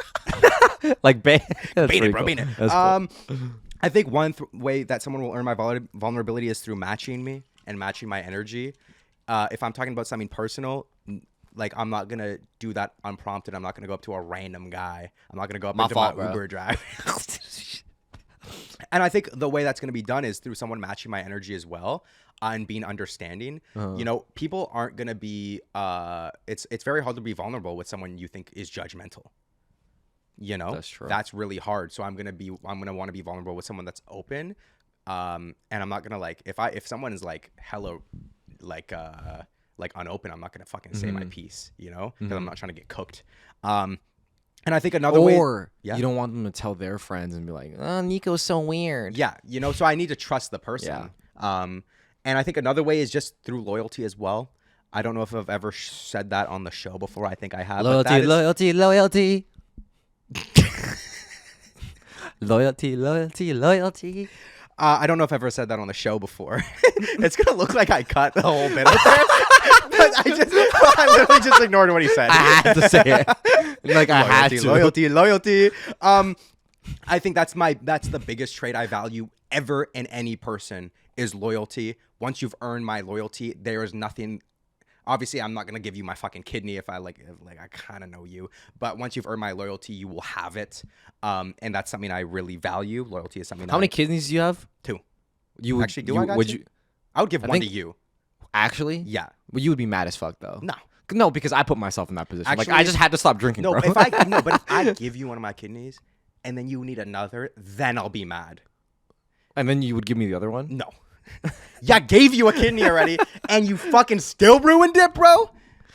Like Bane, that's Bane pretty it, bro, cool. bane it. That's cool. I think one way that someone will earn my vulnerability is through matching me and matching my energy. If I'm talking about something personal, like I'm not gonna do that unprompted. I'm not gonna go up to a random guy. I'm not gonna go up into my Uber drive. And I think the way that's gonna be done is through someone matching my energy as well and being understanding. You know, people aren't gonna be. It's very hard to be vulnerable with someone you think is judgmental. You know, That's true. That's really hard. So I'm gonna want to be vulnerable with someone that's open. And I'm not gonna like if someone is like hello, like unopen, I'm not gonna fucking say my piece. You know, because I'm not trying to get cooked. And I think another way, you don't want them to tell their friends and be like, "Oh, Nico's so weird." yeah, you know, so I need to trust the person. And I think another way is just through loyalty as well. I don't know if I've ever said that on the show before. I think I have. But that Loyalty, is, loyalty. Loyalty. I don't know if I've ever said that on the show before. It's gonna look like I cut the whole bit of there, but I literally just ignored what he said. I had to say it. Like I had to. Loyalty. I think that's the biggest trait I value ever in any person is loyalty. Once you've earned my loyalty, there is nothing. Obviously, I'm not gonna give you my fucking kidney if I I kind of know you. But once you've earned my loyalty, you will have it. And that's something I really value. Loyalty is something. How many kidneys do you have? 2. You would Actually, I got would 2? you I would give one think- to you. actually? Yeah. Well, you would be mad as fuck though. No, because I put myself in that position. Actually, I just had to stop drinking. No, bro. but if I give you one of my kidneys, and then you need another, then I'll be mad. and then you would give me the other one. No. Yeah, I gave you a kidney already, and you fucking still ruined it, bro.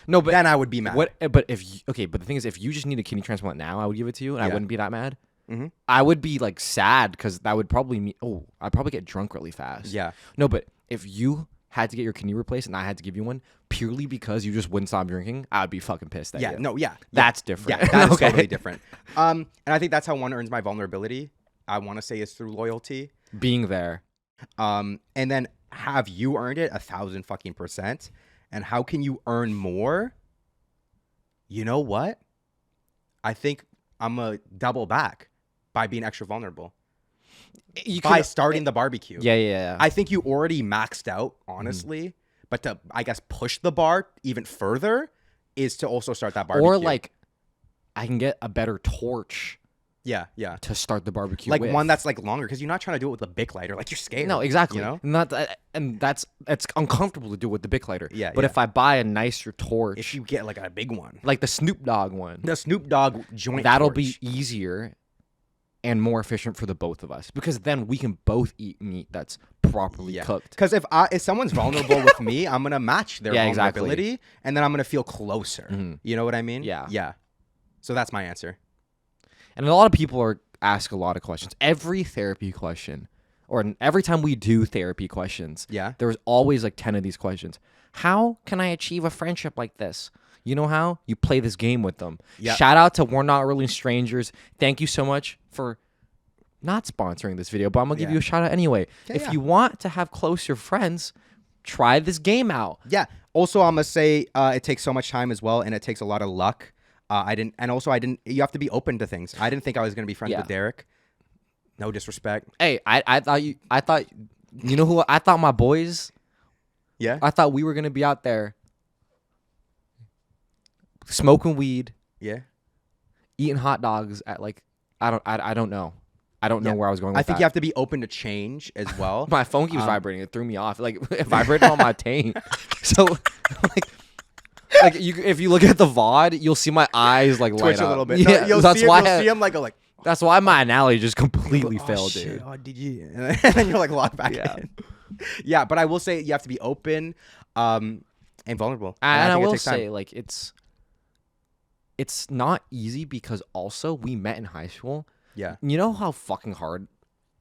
No, but Then I would be mad. what? But but the thing is, if you just need a kidney transplant now, I would give it to you, and I Yeah. wouldn't be that mad. Mhm. I would be like sad because that would probably mean I'd probably get drunk really fast. Yeah. No, but if you had to get your kidney replaced and I had to give you one purely because you just wouldn't stop drinking, I would be fucking pissed at Yeah, you. no, yeah. That's different. Yeah, that's Okay. totally different. And I think that's how one earns my vulnerability. I want to say is through loyalty. Being there. And then have you earned it 1,000 fucking %? And how can you earn more? You know what? I think I'm a double back by being extra vulnerable. By starting the barbecue. Yeah. I think you already maxed out, honestly. But to, I guess, push the bar even further is to also start that barbecue. Or like, I can get a better torch yeah. to start the barbecue Like with. one that's like longer because you're not trying to do it with a Bic lighter. Like you're scared. No, exactly. You know? And that's it's uncomfortable to do with the Bic lighter. Yeah, But yeah. if I buy a nicer torch, If you get like a big one, like the Snoop Dogg one, the Snoop Dogg joint, that'll torch. be easier and more efficient for the both of us because then we can both eat meat that's properly cooked. Because if someone's vulnerable with me, I'm gonna match their Yeah, vulnerability, exactly. and then I'm gonna feel closer. You know what I mean? Yeah. So that's my answer. And a lot of people ask a lot of questions. Every therapy question, or every time we do therapy questions, Yeah. there's always like 10 of these questions. How can I achieve a friendship like this? You know how? You play this game with them. Yeah. Shout out to We're Not Really Strangers. Thank you so much for not sponsoring this video, but I'm going to give you a shout out anyway. If you want to have closer friends, try this game out. Yeah. Also, I'm gonna say it takes so much time as well, and it takes a lot of luck. I didn't. You have to be open to things. I didn't think I was gonna be friends with Derek. No disrespect. Hey, I thought you know who I thought my boys. Yeah. I thought we were gonna be out there smoking weed, Yeah. eating hot dogs at like I don't know. I don't know where I was going with I think that. you have to be open to change as well. My phone keeps vibrating. It threw me off. Like it vibrated on my taint. So like if you look at the VOD, you'll see my eyes like Twitch light up a little bit. Yeah, No, you'll that's see why you'll see him like that's why my analogy just completely oh, failed, shit, dude. oh, did you? And then you're like locked back in. Yeah, but I will say you have to be open and vulnerable. And I think it will takes time. say, like, it's not easy because also we met in high school. Yeah. You know how fucking hard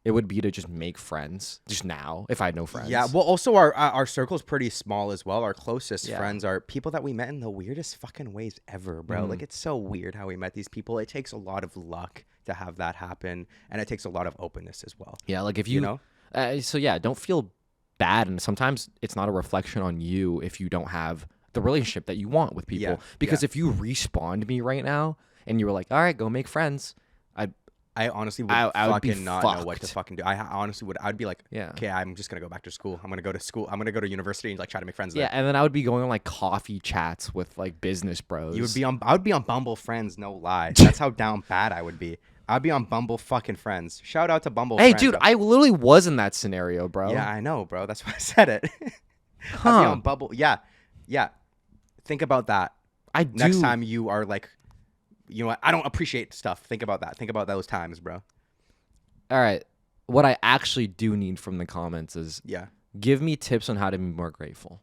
it would be to just make friends just now if I had no friends. Yeah. Well, also our circle's pretty small as well. Our closest Yeah. friends are people that we met in the weirdest fucking ways ever, bro. Like it's so weird how we met these people. It takes a lot of luck to have that happen, and it takes a lot of openness as well. Yeah, like if you know. So yeah, don't feel bad, and sometimes it's not a reflection on you if you don't have the relationship that you want with people. Yeah, Because if you respawned me right now and you were like, all right, go make friends, I honestly would I would be fucking not know what to fucked. fucking do. I honestly would. I'd be like, Yeah. okay, I'm just gonna go back to school. I'm gonna go to school. I'm gonna go to university and like try to make friends yeah, there. and then I would be going on like coffee chats with like business bros. You would be on. I would be on Bumble Friends. No lie. That's how down bad I would be. I'd be on Bumble fucking Friends. Shout out to Bumble. Hey, Friends, dude, bro. I literally was in that scenario, bro. Yeah, I know, bro. That's why I said it. I'd be Huh. on Bumble. Yeah, yeah. Think about that. I do. Next time you are like, you know what? I don't appreciate stuff. Think about that. Think about those times, bro. All right. What I actually do need from the comments is Yeah. give me tips on how to be more grateful.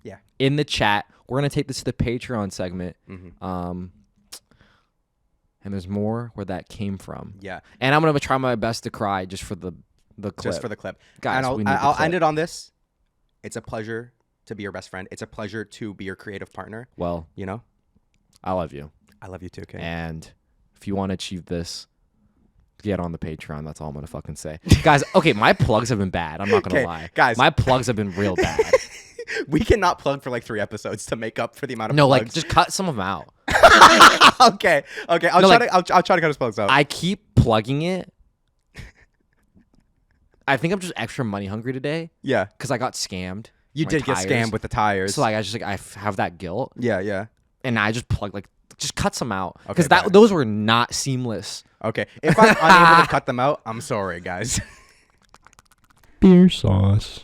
Yeah. In the chat, we're gonna take this to the Patreon segment. Mm-hmm. And there's more where that came from. Yeah. And I'm gonna try my best to cry just for the clip. Just for the clip. Guys, and we need the I'll clip. end it on this. It's a pleasure to be your best friend. It's a pleasure to be your creative partner. Well, You know? I love you. I love you too, okay? And if you want to achieve this, get on the Patreon. That's all I'm gonna fucking say. Guys, okay, my plugs have been bad. I'm not gonna Okay, lie. guys. My plugs have been real bad. We cannot plug for like 3 episodes to make up for the amount of No, like plugs. just cut some of them out. okay. I'll No, try like- to I'll try to cut his plugs out. I keep plugging it. I think I'm just extra money hungry today Yeah. because I got scammed. You My did get tires. scammed with the tires. So like I just like have that guilt, yeah. and I just plug like just cut some out Okay, because got it. those were not seamless. Okay. If I'm unable to cut them out, I'm sorry, guys. BeerSos.